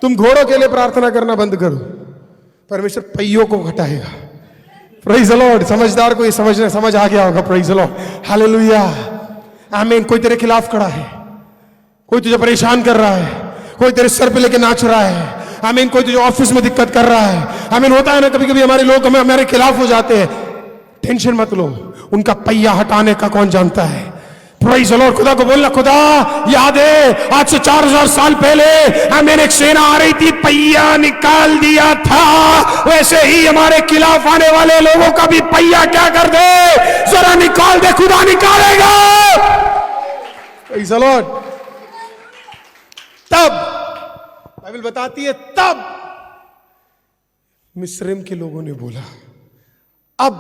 तुम घोड़ों के लिए प्रार्थना करना बंद करो, परमेश्वर पहियों को हटाएगा। Praise the Lord. समझदार को ये समझ आ गया होगा। प्रेज़ द लॉर्ड, हालेलुया, आमीन। कोई तेरे खिलाफ खड़ा है, कोई तुझे परेशान कर रहा है, कोई तेरे सर पे लेके नाच रहा है, आमीन। कोई तुझे ऑफिस में दिक्कत कर रहा है, आमीन। होता है ना कभी कभी हमारे लोग हमारे खिलाफ हो जाते हैं। टेंशन मत लो, उनका पहिया हटाने का कौन जानता है। Praise the Lord. खुदा को बोलना खुदा याद है आज से 4000 साल पहले हमें एक सेना आ रही थी, पहिया निकाल दिया था, वैसे ही हमारे खिलाफ आने वाले लोगों का भी पहिया क्या कर दे, जरा निकाल दे, खुदा निकालेगा। Praise the Lord. तब बाइबल बताती है, तब मिस्रैम के लोगों ने बोला अब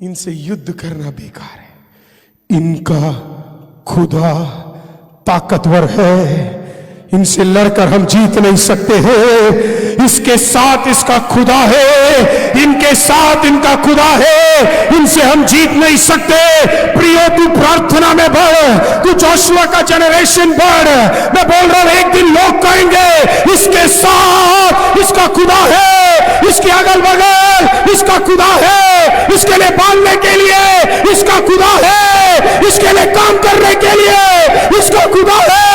इनसे युद्ध करना बेकार है, इनका खुदा ताकतवर है, इनसे लड़कर हम जीत नहीं सकते हैं, इसके साथ इसका खुदा है, इनके साथ इनका खुदा है, इनसे हम जीत नहीं सकते। प्रियो तू प्रार्थना में बढ़, तू जोशुआ का जनरेशन बढ़। मैं बोल रहा हूं एक दिन लोग कहेंगे इसके साथ इसका खुदा है, इसके अगल बगल इसका खुदा है, इसके लिए पालने के लिए इसका खुदा है, इसके लिए काम करने के लिए इसका खुदा है।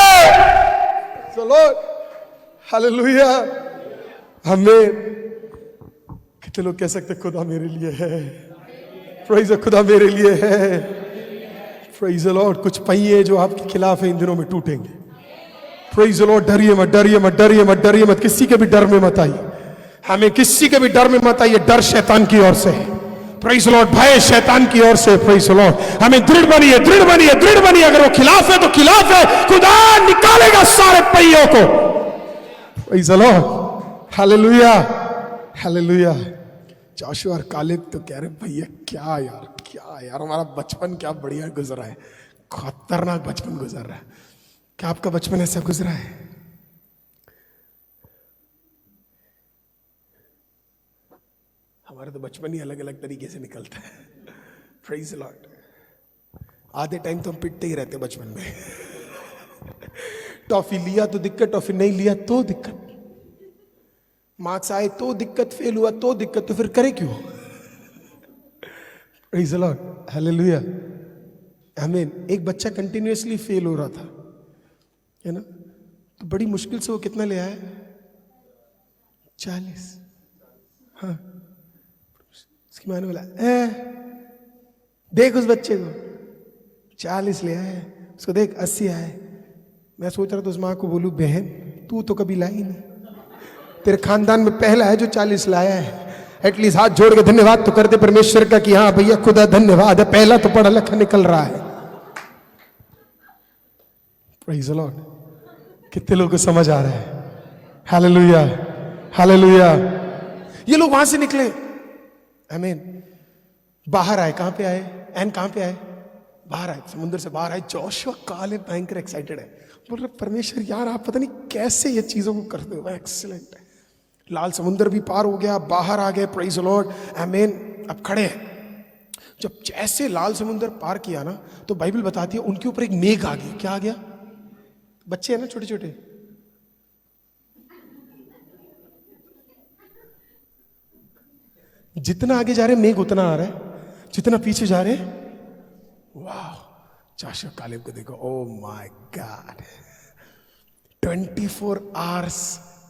चलो हालेलुया, हमें कितने लोग कह सकते खुदा मेरे लिए है, प्रेज़ द खुदा मेरे लिए है, प्रेज़ द लॉर्ड। कुछ पहिए जो आपके खिलाफ है इन दिनों में टूटेंगे। Praise the Lord. डरिए मत, डरिए मत, डरिए मत, डरिए मत, किसी के भी डर में मत आइए, हमें किसी के भी डर में मत आइए। डर शैतान की ओर से है, प्रेज़ द लॉर्ड। भय शैतान की ओर से, प्रेज़ द लॉर्ड। हमें दृढ़ बनिए, दृढ़ बनिए, दृढ़ बनिए। अगर वो खिलाफ है तो खिलाफ है, खुदा निकालेगा सारे पहियों को, praise the Lord. Hallelujah, hallelujah. Joshua और कालेब तो कह रहे भैया क्या यार, क्या यार, हमारा बचपन क्या बढ़िया गुजरा है, खतरनाक बचपन गुजर रहा है। क्या आपका बचपन ऐसा गुजरा है? हमारे तो बचपन ही अलग अलग तरीके से निकलता है, प्रेज़ द लॉर्ड। आधे टाइम तो हम पिटते ही रहते बचपन में। टॉफी लिया तो दिक्कत, टॉफी नहीं लिया तो दिक्कत, मार्क्स आए तो दिक्कत, फेल हुआ तो दिक्कत, तो फिर करे क्यों? प्रेज़ द लॉर्ड, हालेलुया, आमीन। एक बच्चा कंटिन्यूअसली फेल हो रहा था, है ना, तो बड़ी मुश्किल से वो कितना ले आया? 40। हाँ, उसकी माँ ने बोला देख उस बच्चे को 40 ले आया, उसको देख 80 आए। मैं सोच रहा था उस माँ को बोलूं बहन तू तो कभी लाई नहीं, तेरे खानदान में पहला है जो 40 लाया है। एटलीस्ट हाथ जोड़ के धन्यवाद तो कर दे परमेश्वर का कि हाँ भैया खुदा धन्यवाद है, पहला तो पढ़ा लिखा निकल रहा है। Praise the Lord. कितने लोगों को समझ आ रहा है? Hallelujah, hallelujah. ये लोग वहां से निकले, आमीन, बाहर आए। कहां पे आए? एन कहां पे आए? बाहर आए, समुद्र से बाहर आए। जोशुआ कालेब भयंकर एक्साइटेड है, बोल रहे परमेश्वर यार आप पता नहीं कैसे ये चीजों को करते हो, एक्सीलेंट है। लाल समुद्र भी पार हो गया, बाहर आ गए, प्रेज़ द लॉर्ड, आमीन। अब खड़े हैं। जब जैसे लाल समुद्र पार किया ना, तो बाइबल बताती है उनके ऊपर एक मेघ आ गया। क्या आ गया? बच्चे हैं ना छोटे छोटे, जितना आगे जा रहे मेघ उतना आ रहा है, जितना पीछे जा रहे। वाह, जोशुआ कालेब को देखो, oh my God, 24 hours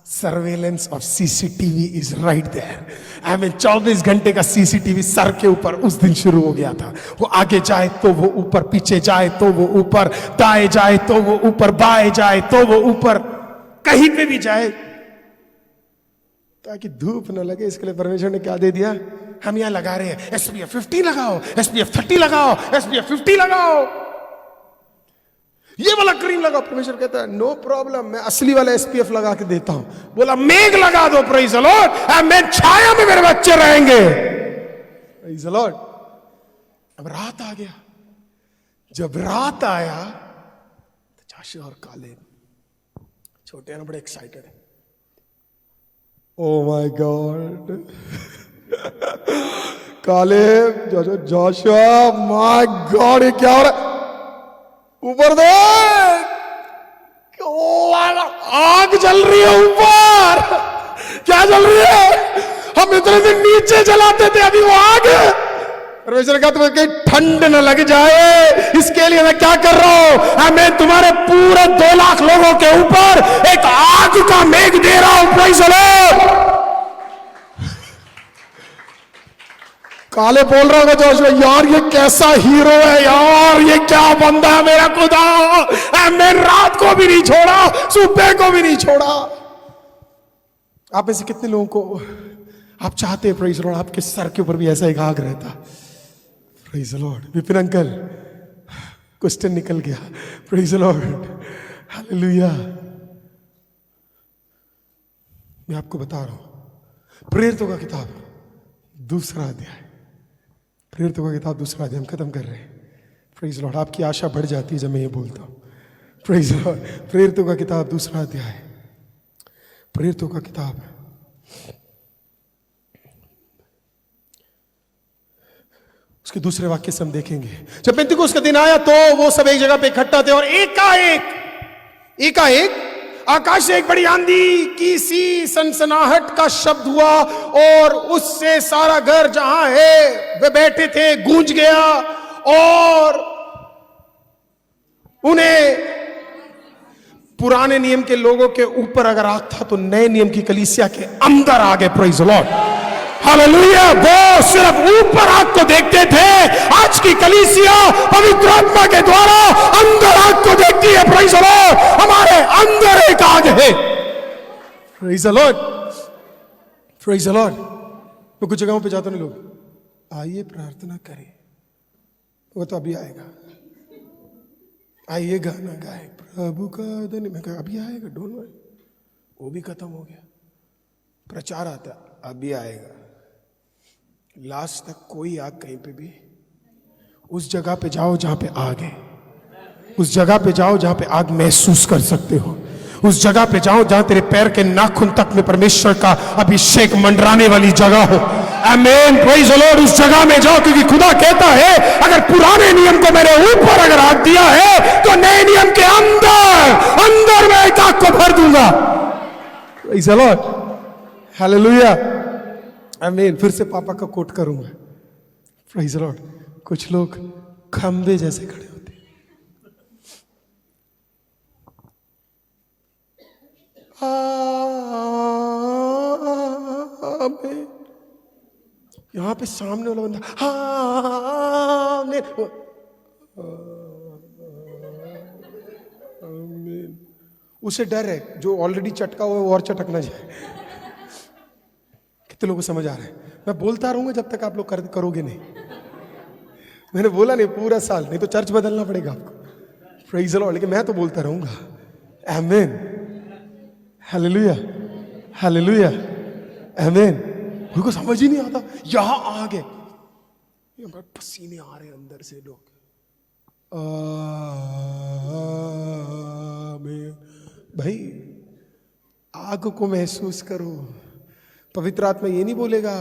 surveillance of CCTV is right there. I mean 24 घंटे का सीसीटीवी सर के ऊपर उस दिन शुरू हो गया था। वो आगे जाए तो वो ऊपर, पीछे जाए तो वो ऊपर, दाएं जाए तो वो ऊपर, बाएं जाए तो वो ऊपर, कहीं पे भी जाए ताकि धूप न लगे। इसके लिए परमेश्वर ने क्या दे दिया? हम यहां लगा रहे हैं SPF 50 लगाओ, SPF 30 लगाओ, SPF 50 लगाओ, ये वाला क्रीम लगाओ। परमेश्वर कहता है नो प्रॉब्लम, मैं असली वाला SPF लगा के देता हूं। बोला मेघ लगा दो, प्रेज़ द लॉर्ड, मैं छाया में मेरे बच्चे रहेंगे, प्रेज़ द लॉर्ड। अब रात आ गया। जब रात आया तो जोशुआ और कालेब, छोटे हैं ना, बड़े एक्साइटेड है। ओ my God, Caleb, Joshua, my God, ये क्या हो रहा है? ऊपर देख, आग जल रही है ऊपर। क्या जल रही है? हम इतने दिन नीचे जलाते थे, अभी वो आग है। परमेश्वर का तुम्हें कहीं ठंड न लग जाए, इसके लिए मैं क्या कर रहा हूं? मैं तुम्हारे पूरे 2 लाख लोगों के ऊपर एक आग का मेघ दे रहा हूं, प्रेज़ द लॉर्ड। काले बोल रहा होगा जोशुआ, यार ये कैसा हीरो है यार, ये क्या बंदा है मेरा खुदा, मैं रात को भी नहीं छोड़ा, सुबह को भी नहीं छोड़ा। आप में से कितने लोगों को आप चाहते हैं प्रेज़ द लॉर्ड आपके सर के ऊपर भी ऐसा एक आग रहता? Praise the Lord. Vipin uncle, question निकल गया, प्रेज़ द लॉर्ड, हालेलुया। मैं आपको बता रहा हूं, प्रेरितों का किताब 2 अध्याय, प्रेरितों का किताब 2 अध्याय हम खत्म कर रहे हैं। Praise the Lord. आपकी आशा बढ़ जाती है जब मैं ये बोलता हूं, प्रेज़ द लॉर्ड। प्रेरितों का किताब 2 अध्याय, प्रेरितों का किताब उसके दूसरे वाक्य से हम देखेंगे, जब पेंतिकुस्त का दिन आया तो वो सब एक जगह पे इकट्ठा थे और एकाएक आकाश से एक बड़ी आंधी की सी सनसनाहट का शब्द हुआ और उससे सारा घर जहां है वे बैठे थे गूंज गया और उन्हें पुराने नियम के लोगों के ऊपर अगर आग था तो नए नियम की कलीसिया के अंदर आ गए। Praise the Lord, hallelujah. वो सिर्फ ऊपर आग को देखते थे, आज की कलीसिया पवित्र आत्मा के द्वारा अंदर आग को देखती है। प्रेज द लॉर्ड, हमारे अंदर एक आग है। Praise the Lord, praise the Lord. तो कुछ जगहों पे जाते हैं लोग, आइए प्रार्थना करें, वो तो अभी आएगा, आइए गाना गाए प्रभु का धन्य, मैं कहा अभी आएगा, डोंट वरी, वो भी खत्म हो गया। प्रचार आता अभी आएगा, लास्ट तक कोई आग कहीं पे भी। उस जगह पे जाओ जहां पे आग है, उस जगह पे जाओ जहां पे आग महसूस कर सकते हो, उस जगह पे जाओ जहां तेरे पैर के नाखून तक में परमेश्वर का अभिषेक मंडराने वाली जगह हो। आमीन, प्रेज द लॉर्ड। उस जगह में जाओ, क्योंकि खुदा कहता है अगर पुराने नियम को मैंने ऊपर अगर आग दिया है तो नए नियम के अंदर मैं एक आग को भर दूंगा। प्रेज द लॉर्ड, हालेलुया, आमीन। फिर से पापा का कोट करूंगा, प्रेज द लॉर्ड। कुछ लोग खंबे जैसे खड़े होते, आमीन। यहां पे सामने वाला बंदा आमीन, उसे डर है, जो ऑलरेडी चटका हुआ है वो और चटक ना जाए। कितने लोगों को समझ आ रहा है? मैं बोलता रहूंगा जब तक आप लोग करोगे नहीं। मैंने बोला नहीं पूरा साल, नहीं तो चर्च बदलना पड़ेगा आपको। प्रेज द लॉर्ड, लेकिन मैं तो बोलता रहूंगा। आमीन, हालेलुया, हालेलुया, आमीन। उनको समझ ही नहीं आता, यहां आ गए, पसीने आ रहे अंदर से लोग। आमीन। भाई आग को महसूस करो। पवित्र आत्मा ये नहीं बोलेगा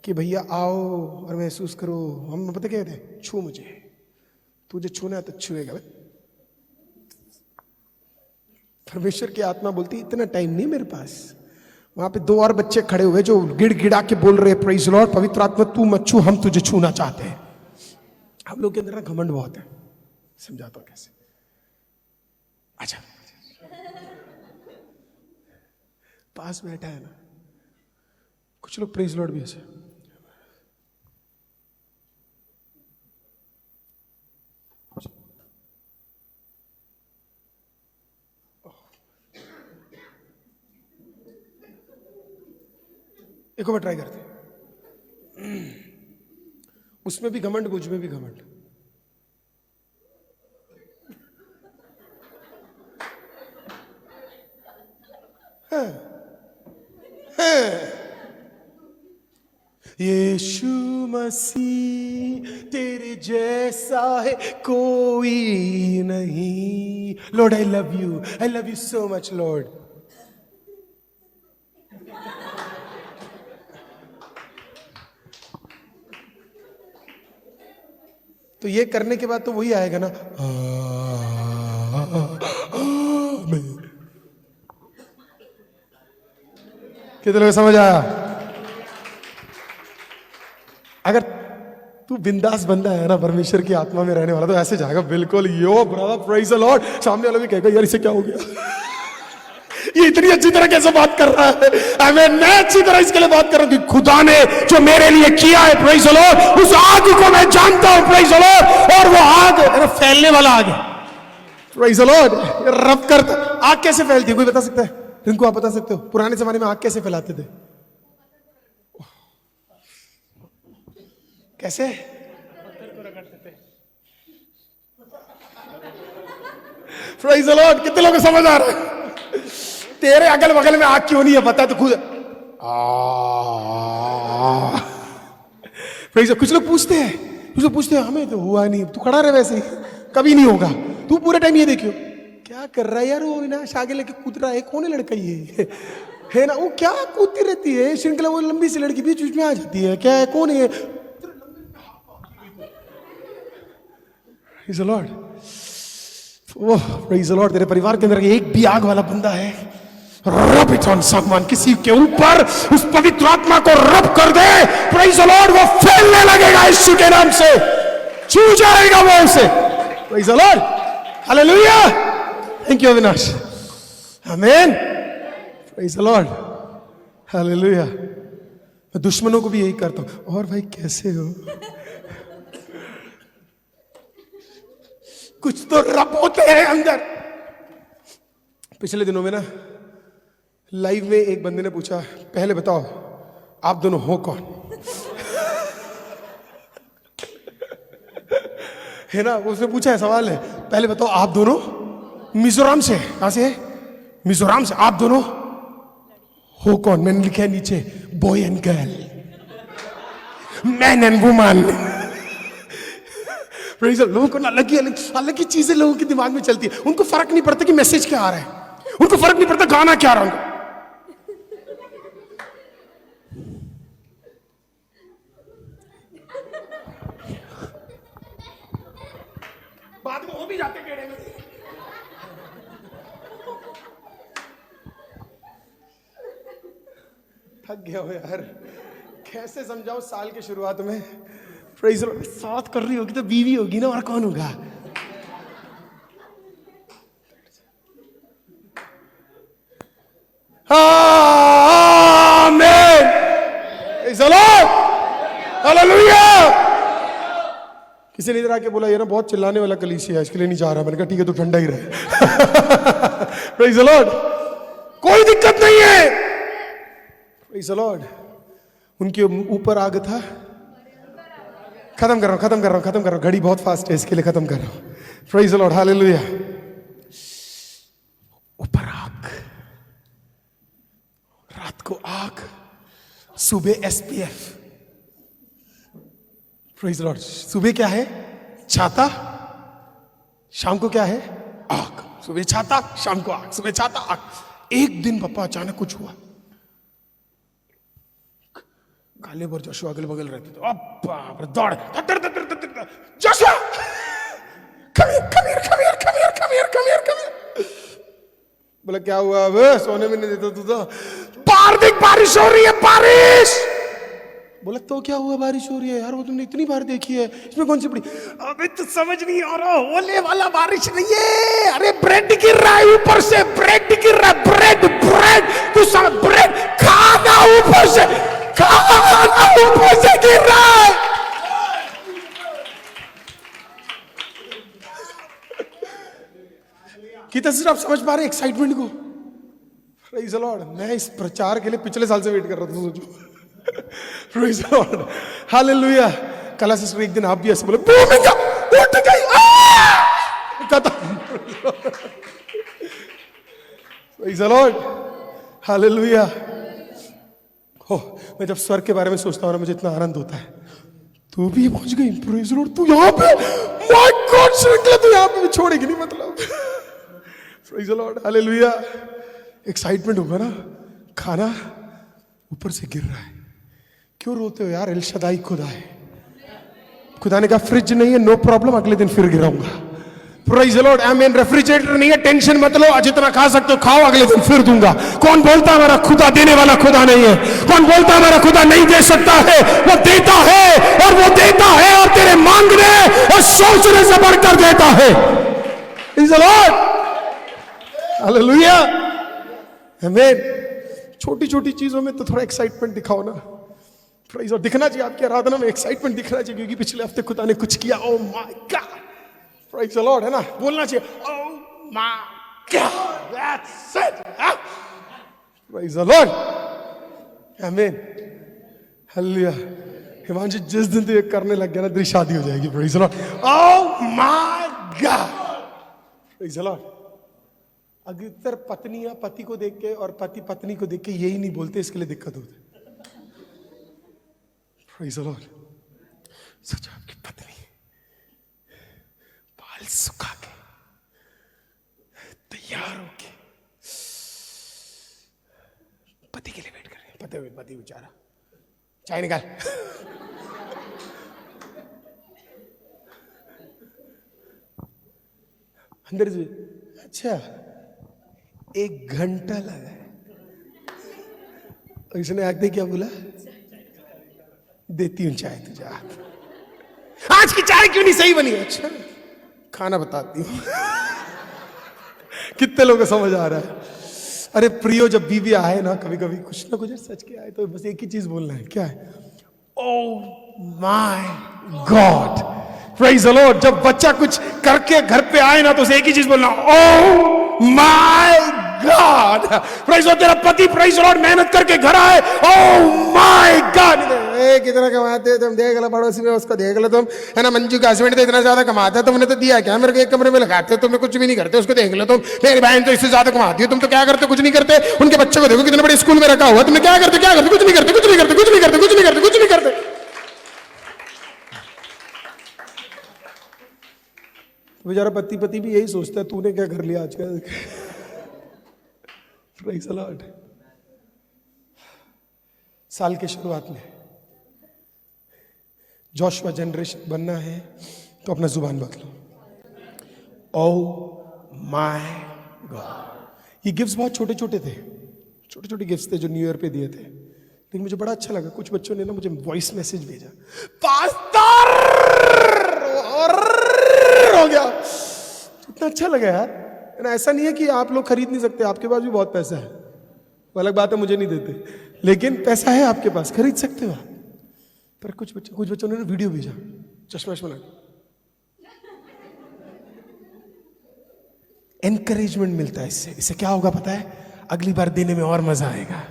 कि भैया आओ और महसूस करो। हम पता क्या कहते हैं, छू मुझे, तुझे छूना है तो छुएगा। परमेश्वर की आत्मा बोलती इतना टाइम नहीं मेरे पास। वहां पे दो और बच्चे खड़े हुए जो गिड़गिड़ा के बोल रहे, प्रेज लॉर्ड, पवित्र आत्मा तू मत छू, हम तुझे छूना चाहते हैं। हम लोग के अंदर ना घमंड बहुत है, समझाता हूं कैसे। अच्छा, पास बैठा है ना कुछ लोग, प्रेज लॉर्ड भी ऐसे, एक बार ट्राई करते, उसमें भी घमंड, मुझ में भी घमंड। यीशु मसीह तेरे जैसा है कोई नहीं। Lord I love you so much Lord. तो ये करने के बाद तो वही आएगा ना, कितने लोग समझ आया? अगर तू बिंदास बंदा है ना, परमेश्वर की आत्मा में रहने वाला, तो ऐसे जाएगा बिल्कुल, यो ब्रदर प्रेज द लॉर्ड। सामने वाला भी कहेगा यार इसे क्या हो गया, ये इतनी अच्छी तरह कैसे बात कर रहा है। मैं अच्छी तरह इसके लिए बात कर रहा हूं कि खुदा ने जो मेरे लिए किया है, प्रेज द लॉर्ड, उस आग को मैं जानता हूं, प्रेज द लॉर्ड। और वो आग फैलने वाला आग है, प्रेज द लॉर्ड। रब करता, आग कैसे फैलती है कोई बता सकता है? इनको आप बता सकते हो पुराने जमाने में आग कैसे फैलाते थे? कैसे? Praise the Lord. कितने लोगों को समझ आ रहा है? तेरे अगल बगल में आग क्यों नहीं है पता तो खुद कुछ लोग पूछते हैं हमें तो हुआ नहीं, तू खड़ा रहे वैसे ही, कभी नहीं होगा। तू पूरे टाइम ये देखियो क्या कर रहा है यार, वो ना आगे लेके कूद रहा है, कौन है लड़का ये? है ना, वो क्या कूदती रहती है श्रृंखला, वो लंबी सी लड़की बीच बीच में आ जाती है, क्या है, कौन है? Praise the Lord. Oh praise the Lord. तेरे परिवार के अंदर एक भी आग वाला बंदा है, रब इट ऑन समवन, किसी के ऊपर उस पवित्र आत्मा को रब कर दे, प्रेज़ द लॉर्ड, वो फैलने लगेगा यीशु के नाम से, छू जाएगा वो उसे। Praise the Lord, hallelujah. Thank you Avinash, आमीन, प्रेज़ द लॉर्ड, हालेलुया। मैं दुश्मनों को भी यही करता हूं, और भाई कैसे हो, कुछ तो रब होते हैं अंदर। पिछले दिनों में ना लाइव में एक बंदे ने पूछा, पहले बताओ आप दोनों हो कौन? है ना, उसने पूछा है, सवाल है, पहले बताओ आप दोनों, मिजोरम से, कहां से है? मिजोरम से, आप दोनों हो कौन? मैंने लिखा है नीचे, boy and girl, man and woman. लोगों को अलग ही चीजें लोगों के दिमाग में चलती है, उनको फर्क नहीं पड़ता कि मैसेज क्या आ रहा है, उनको फर्क नहीं पड़ता गाना क्या आ रहा है। बाद में वो भी जाते केड़े में। थक गया हो यार, कैसे समझाओ साल के शुरुआत में प्रेज़ द लॉर्ड, साथ कर रही होगी तो बीवी होगी ना, और कौन होगा? आमीन, प्रेज़ द लॉर्ड, हालेलुया। किसी ने इधर आके बोला, ये ना बहुत चिल्लाने वाला कलीसिया है, इसके लिए नहीं जा रहा। मैंने कहा ठीक है, तो ठंडा ही रहे। प्रेज़ द लॉर्ड, कोई दिक्कत नहीं है, प्रेज़ द लॉर्ड। उनके ऊपर आग था, खत्म कर रहा हूं, घड़ी बहुत फास्ट है, इसके लिए खत्म कर रहा हूं। Praise the Lord, hallelujah. ऊपर आग, रात को आग, सुबह एसपीएफ। Praise the Lord. सुबह क्या है? छाता, शाम को क्या है? आग। सुबह छाता, शाम को आग, सुबह छाता, आग। एक दिन पापा अचानक कुछ हुआ, काले और जोशुआ अगल बगल रहते थे, अब बाप रे, दौड़, जोशुआ बोला क्या हुआ? अब सोने में नहीं देता तू तो, बाहर देख बारिश हो रही है, बारिश। बोला तो क्या हुआ, बारिश हो रही है यार, वो तुमने इतनी बार देखी है, इसमें कौन सी बड़ी? अबे तो समझ नहीं आ रहा, ओले वाला बारिश नहीं है, अरे ब्रेड गिर रहा है ऊपर से, ब्रेड गिर रहा है, ब्रेड ब्रेड, तू समझ, ब्रेड खाना ऊपर से, खाना ऊपर से गिर रहा है। की तस्वीर आप समझ पा रहे एक्साइटमेंट को? Praise the Lord. मैं इस प्रचार के लिए पिछले साल से वेट कर रहा था, सोचो। Praise the Lord, hallelujah. कला सिस्टर एक दिन आप भी ऐसे बोले, भूमिका उठ गई, खत्म। Praise the Lord, hallelujah. हो, मैं जब स्वर्ग के बारे में सोचता हूं ना, मुझे इतना आनंद होता है। तू भी पहुंच गई, प्रेज़ द लॉर्ड, तू यहां पे, माय गॉड, श्रृंखला तू यहां पे छोड़ेगी नहीं, मतलब। Praise the Lord, hallelujah. Excitement होगा ना, खाना ऊपर से गिर रहा है। क्यों रोते हो यार? एल शदाई खुदा है। खुदा ने कहा फ्रिज नहीं है, नो प्रॉब्लम, अगले दिन फिर गिराऊंगा। प्रेज़ द लॉर्ड, आमीन। रेफ्रिजरेटर नहीं है, टेंशन मत लो, जितना खा सकते हो खाओ, अगले दिन फिर दूंगा। कौन बोलता हमारा खुदा देने वाला खुदा नहीं है? कौन बोलता हमारा खुदा नहीं दे सकता है? वो देता है, और वो देता है, और तेरे मांगने और सोचने से बढ़कर देता है। प्रेज़ द लॉर्ड, हालेलुया, आमीन। छोटी छोटी चीजों में तो थोड़ा एक्साइटमेंट दिखाओ ना, प्रेज़ द लॉर्ड। दिखना चाहिए आपकी आराधना में एक्साइटमेंट दिखना चाहिए, क्योंकि पिछले हफ्ते खुदा ने कुछ किया। Oh my God, praise the Lord, है ना, बोलना चाहिए, oh my God, that's it, praise the Lord, amen, hallelujah. Himanshu, जिस दिन तो ये करने लग गया ना, तेरी शादी हो जाएगी। Praise the Lord, oh my God, praise the Lord. अगर पत्नियां पति को देख के और पति पत्नी को देख के यही नहीं बोलते, इसके लिए दिक्कत होती है। Praise the Lord. सोचो आपकी पत्नी बाल सुखा के तैयार होके नहाते हुए पति बेचारा, चाय निकाल। अंदर से अच्छा 1 घंटा लगा है। इसने आगे क्या बोला, देती हूं चाय तुझे, आज की चाय क्यों नहीं सही बनी? अच्छा खाना बताती हूं। कितने लोगों को समझ आ रहा है? अरे प्रियो, जब बीवी आए ना कभी कभी कुछ ना कुछ सच के आए तो बस एक ही चीज बोलना है, क्या है? Oh my God, praise the Lord. जब बच्चा कुछ करके घर पे आए ना तो उसे एक ही चीज बोलना, oh my God. Praise Lord, तेरा पति प्रेज लॉर्ड मेहनत करके घर आए, ओह माय गॉड। कितना कमाते हो तुम, देख लो पड़ोसी में उसको, देख लो तुम, है ना, मंजू का हस्बैंड तो इतना ज्यादा कमाता है, तुमने तो दिया क्या मेरे को, एक कमरे में लगाते हो, तुम कुछ भी नहीं करते, उसको देख लो तुम, मेरी बहन तो इससे ज्यादा कमाती है, तुम तो क्या करते, कुछ नहीं करते, उनके बच्चे को देखो कितने बड़े स्कूल में रखा हुआ, तुमने क्या करते, क्या करते, कुछ नहीं करते, कुछ नहीं करते, कुछ नहीं करते, कुछ नहीं करते, कुछ नहीं करते। बेचारा पति भी यही सोचता है, तूने क्या कर लिया आजकल। Praise the Lord. साल के शुरुआत में जोशुआ जनरेशन बनना है तो अपना जुबान बदलो, ओह माय गॉड। ये गिफ्ट्स बहुत छोटे छोटे थे, छोटे छोटे गिफ्ट्स थे जो न्यू ईयर पे दिए थे, लेकिन मुझे बड़ा अच्छा लगा। कुछ बच्चों ने ना मुझे वॉइस मैसेज भेजा, पास्टर हो गया, इतना अच्छा लगा यार। ऐसा नहीं है कि आप लोग खरीद नहीं सकते, आपके पास भी बहुत पैसा है, वो अलग बात है, मुझे नहीं देते, लेकिन पैसा है आपके पास, खरीद सकते हो आप। पर कुछ बच्चों ने वीडियो भेजा, चश्मा लगा, एनकरेजमेंट मिलता है इससे क्या होगा पता है? अगली बार देने में और मजा आएगा।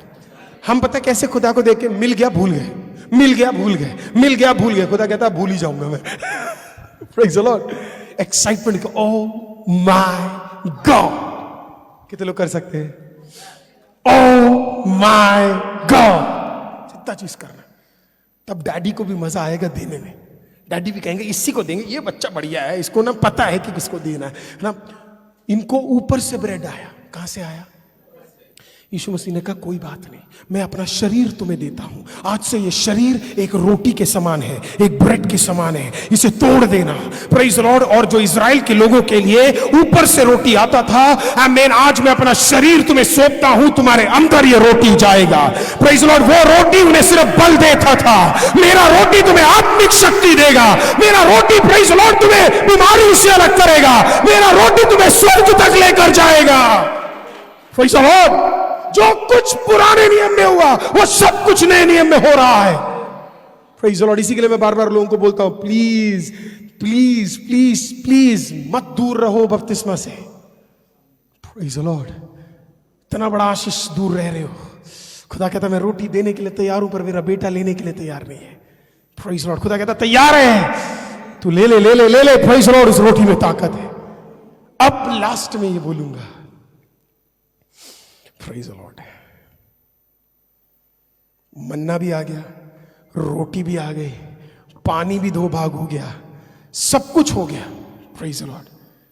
हम पता है कैसे खुदा को देख के, मिल गया भूल गए, मिल गया भूल गए, मिल गया भूल गए, खुदा कहता भूल ही जाऊंगा मैं। Praise the Lord. Excitement, oh my God. कितने लोग कर सकते हैं? Oh my God. जितना चीज करना, तब डैडी को भी मजा आएगा देने में। डैडी भी कहेंगे इसी को देंगे, ये बच्चा बढ़िया है, इसको ना पता है कि किसको देना है ना। इनको ऊपर से ब्रेड आया, कहां से आया? यीशु मसीह ने कहा कोई बात नहीं, मैं अपना शरीर तुम्हें देता हूं। आज से ये शरीर एक रोटी के समान है, एक ब्रेड के समान है, इसे तोड़ देना। Praise the Lord. और जो इजराइल के लोगों के लिए ऊपर से रोटी आता था, आमीन, आज मैं अपना शरीर तुम्हें सौंपता हूं, तुम्हारे अंदर ये रोटी जाएगा। Praise the Lord. वो रोटी उन्हें सिर्फ बल देता था, मेरा रोटी तुम्हें आत्मिक शक्ति देगा। मेरा रोटी प्रेज़ द लॉर्ड तुम्हें बीमारी से अलग करेगा। मेरा रोटी तुम्हें स्वर्ग तक लेकर जाएगा। Praise the Lord. जो कुछ पुराने नियम में हुआ वो सब कुछ नए नियम में हो रहा है। Praise the Lord. इसी के लिए मैं बार बार लोगों को बोलता हूं, प्लीज प्लीज प्लीज प्लीज मत दूर रहो बपतिस्मा से। Praise the Lord. इतना बड़ा आशीष दूर रह रहे हो। खुदा कहता मैं रोटी देने के लिए तैयार हूं, पर मेरा बेटा लेने के लिए तैयार नहीं है। Praise the Lord. खुदा कहता तैयार है, तू ले ले ले ले ले ले। Praise the Lord. उस रोटी में ताकत है। अब लास्ट में ये बोलूंगा, प्रेज़ द लॉर्ड। मन्ना भी आ गया, रोटी भी आ गई, पानी भी 2 भाग हो गया, सब कुछ हो गया। Praise the Lord.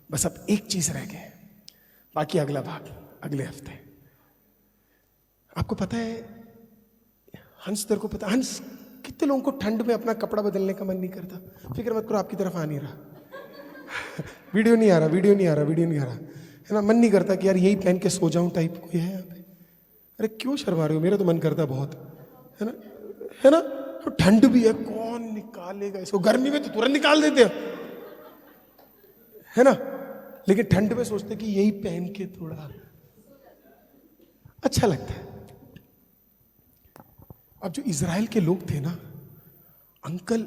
बस अब एक चीज रह गई, बाकी अगला भाग अगले हफ्ते। आपको पता है हंस, तेरे को पता, हंस कितने लोगों को ठंड में अपना कपड़ा बदलने का मन नहीं करता? फिक्र मत करो, आपकी तरफ आ नहीं रहा। वीडियो नहीं आ रहा, वीडियो नहीं आ रहा, वीडियो नहीं आ रहा, है ना। मन नहीं करता कि यार यही पहन के सो जाऊं टाइप कोई है यहाँ पे? अरे क्यों शर्मा रहे हो? मेरा तो मन करता बहुत, है ना, है ना। तो ठंड भी है, कौन निकालेगा इसको? गर्मी में तो तुरंत निकाल देते हैं, है ना, लेकिन ठंड में सोचते कि यही पहन के थोड़ा अच्छा लगता है। अब जो इजराइल के लोग थे ना, अंकल,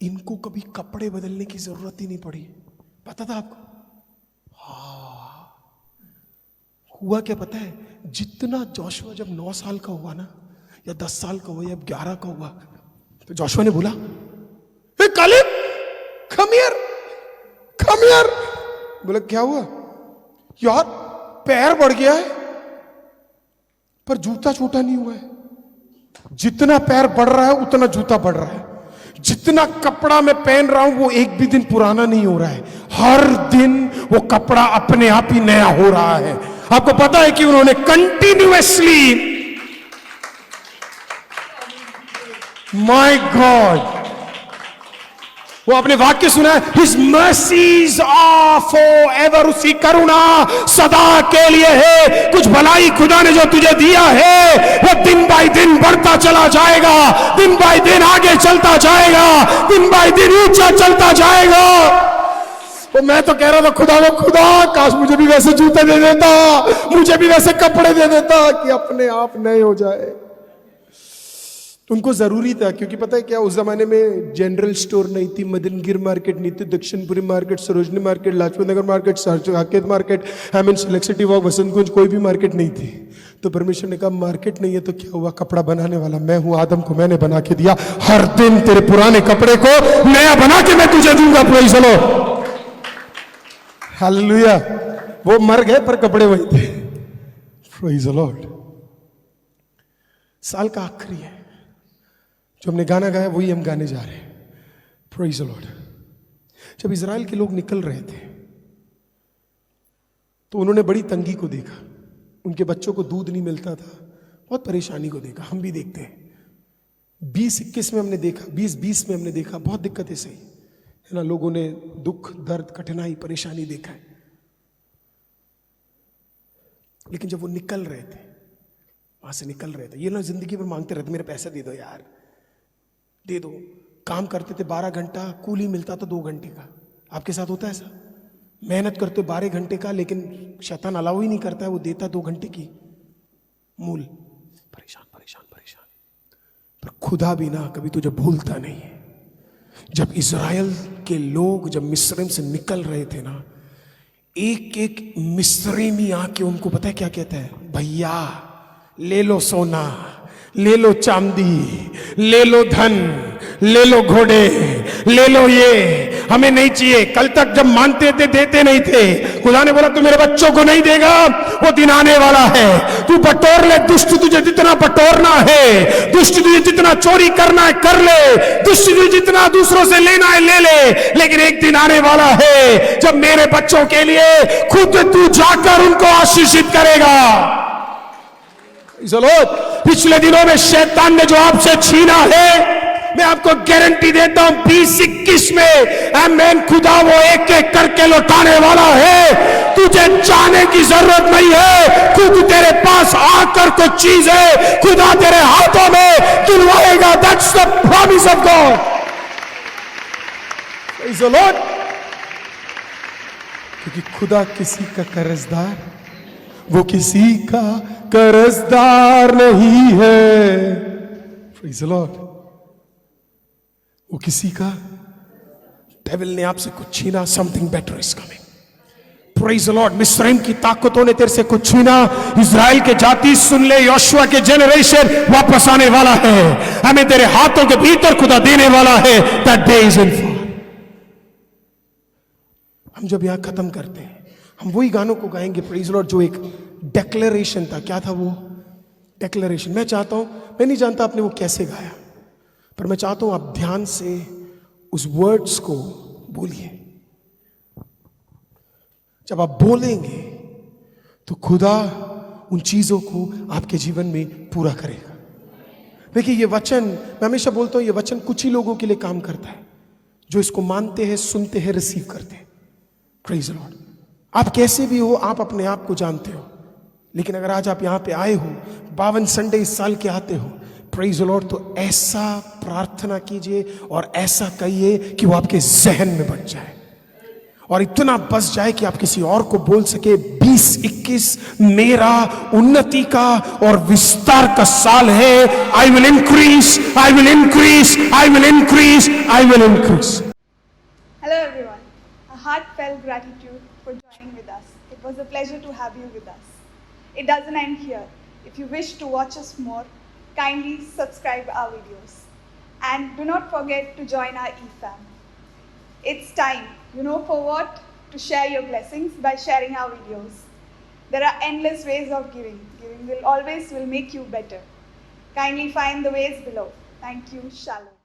इनको कभी कपड़े बदलने की जरूरत ही नहीं पड़ी। पता था आपको? हुआ क्या पता है? जितना जोशुआ जब 9 साल का हुआ ना, या 10 साल का हुआ, या 11 का हुआ, तो जोशुआ ने बोला, हे Caleb, come here, come here. बोला क्या हुआ? यार पैर बढ़ गया है पर जूता छोटा नहीं हुआ है। जितना पैर बढ़ रहा है उतना जूता बढ़ रहा है। जितना कपड़ा मैं पहन रहा हूं वो एक भी दिन पुराना नहीं हो रहा है। हर दिन वो कपड़ा अपने आप ही नया हो रहा है। आपको पता है कि उन्होंने कंटिन्यूअसली माय गॉड, वो आपने वाक्य सुना है, His mercies are forever, उसकी करुणा सदा के लिए है। कुछ भलाई खुदा ने जो तुझे दिया है वो दिन बाय दिन बढ़ता चला जाएगा, दिन बाय दिन आगे चलता जाएगा, दिन बाय दिन ऊंचा चलता जाएगा। तो मैं तो कह रहा था खुदा को, खुदा काश मुझे भी वैसे जूते दे देता, मुझे भी वैसे कपड़े दे देता कि अपने आप नए हो जाए। उनको जरूरी था, क्योंकि पता है क्या, उस जमाने में जनरल स्टोर नहीं थी, मदनगिर मार्केट नहीं थी, Dakshinpuri market, Sarojini market, Lajpat Nagar market, Saket market, हेमन सिटी वॉक, वसंतकुंज, कोई भी मार्केट नहीं थी। तो परमेश्वर ने कहा मार्केट नहीं है तो क्या हुआ, कपड़ा बनाने वाला मैं हूं, आदम को मैंने बना के दिया, हर दिन तेरे पुराने कपड़े को नया बना के मैं तुझे दूंगा। Praise the Lord, hallelujah. वो मर गए पर कपड़े वही थे। Praise the Lord. साल का आखिरी है, जो हमने गाना गाया वही हम गाने जा रहे हैं। Praise the Lord. जब इजराइल के लोग निकल रहे थे तो उन्होंने बड़ी तंगी को देखा, उनके बच्चों को दूध नहीं मिलता था, बहुत परेशानी को देखा। हम भी देखते हैं, 20-21 में हमने देखा, 20-20 में हमने देखा, बहुत दिक्कतें सही है ना, लोगों ने दुख, दर्द, कठिनाई, परेशानी देखा है। लेकिन जब वो निकल रहे थे, वहां से निकल रहे थे, ये ना जिंदगी भर मांगते रहते, मेरे पैसे दे दो यार, दे दो। काम करते थे 12 घंटा, कूली मिलता था 2 घंटे का। आपके साथ होता है ऐसा? मेहनत करते 12 घंटे का, लेकिन शैतान अलाउ ही नहीं करता है, वो देता 2 घंटे की मूल। परेशान परेशान परेशान। पर खुदा भी ना कभी तुझे भूलता नहीं है। जब इज़राइल के लोग जब मिस्रैम से निकल रहे थे ना, एक एक मिस्रैमी आके उनको पता है क्या कहता है, भैया ले लो सोना, ले लो चांदी, ले लो धन, ले लो घोड़े, ले लो, ये हमें नहीं चाहिए। कल तक जब मानते थे देते नहीं थे, खुदा ने बोला तू मेरे बच्चों को नहीं देगा, वो दिन आने वाला है, तू बटोर ले, दुष्ट तुझे जितना बटोरना है, दुष्ट तुझे जितना चोरी करना है कर ले, दुष्ट तुझे जितना दूसरों से लेना है ले ले, लेकिन एक दिन आने वाला है जब मेरे बच्चों के लिए खुद तू जाकर उनको आशीषित करेगा। पिछले दिनों में शैतान ने जो आपसे छीना है, मैं आपको गारंटी देता हूं 20-21 में आमीन, खुदा वो एक एक करके लौटाने वाला है। तुझे जाने की जरूरत नहीं है, खुद तेरे पास आकर कुछ चीज है खुदा तेरे हाथों में दिलवाएगा। That's the promise of God. Praise the Lord. क्योंकि खुदा किसी का कर्जदार, वो किसी का कर्जदार नहीं है। Praise the Lord. वो किसी का, डेविल ने आपसे कुछ छीना, something better is coming. Praise the Lord. मिस्रैम की ताकतों ने तेरे से कुछ छीना, इज़राइल के जाति सुन ले, योशुआ के जनरेशन वापस आने वाला है, हमें तेरे हाथों के भीतर खुदा देने वाला है। That day is in for. हम जब यहां खत्म करते हैं, हम वही गानों को गाएंगे प्रेज़ द लॉर्ड, जो एक डिक्लेरेशन था। क्या था वो डिक्लेरेशन? मैं चाहता हूं, मैं नहीं जानता आपने वो कैसे गाया, पर मैं चाहता हूं आप ध्यान से उस वर्ड्स को बोलिए। जब आप बोलेंगे तो खुदा उन चीजों को आपके जीवन में पूरा करेगा। देखिए ये वचन, मैं हमेशा बोलता हूं, ये वचन कुछ ही लोगों के लिए काम करता है, जो इसको मानते हैं, सुनते हैं, रिसीव करते हैं। Praise the Lord. आप कैसे भी हो, आप अपने आप को जानते हो, लेकिन अगर आज आप यहां पे आए हो, 52 संडे इस साल के आते हो, प्रेज़ द लॉर्ड, तो ऐसा प्रार्थना कीजिए और ऐसा कहिए कि वो आपके जहन में बच जाए और इतना बस जाए कि आप किसी और को बोल सके 20-21 मेरा उन्नति का और विस्तार का साल है। I will increase, I will increase, I will increase, I will increase. Hello everyone, a heartfelt gratitude for joining with us. It was a pleasure to have you with us. It doesn't end here. If you wish to watch us more, kindly subscribe our videos and do not forget to join our eFam. It's time, you know for what? To share your blessings by sharing our videos. There are endless ways of giving. Giving will always make you better. Kindly find the ways below. Thank you. Shalom.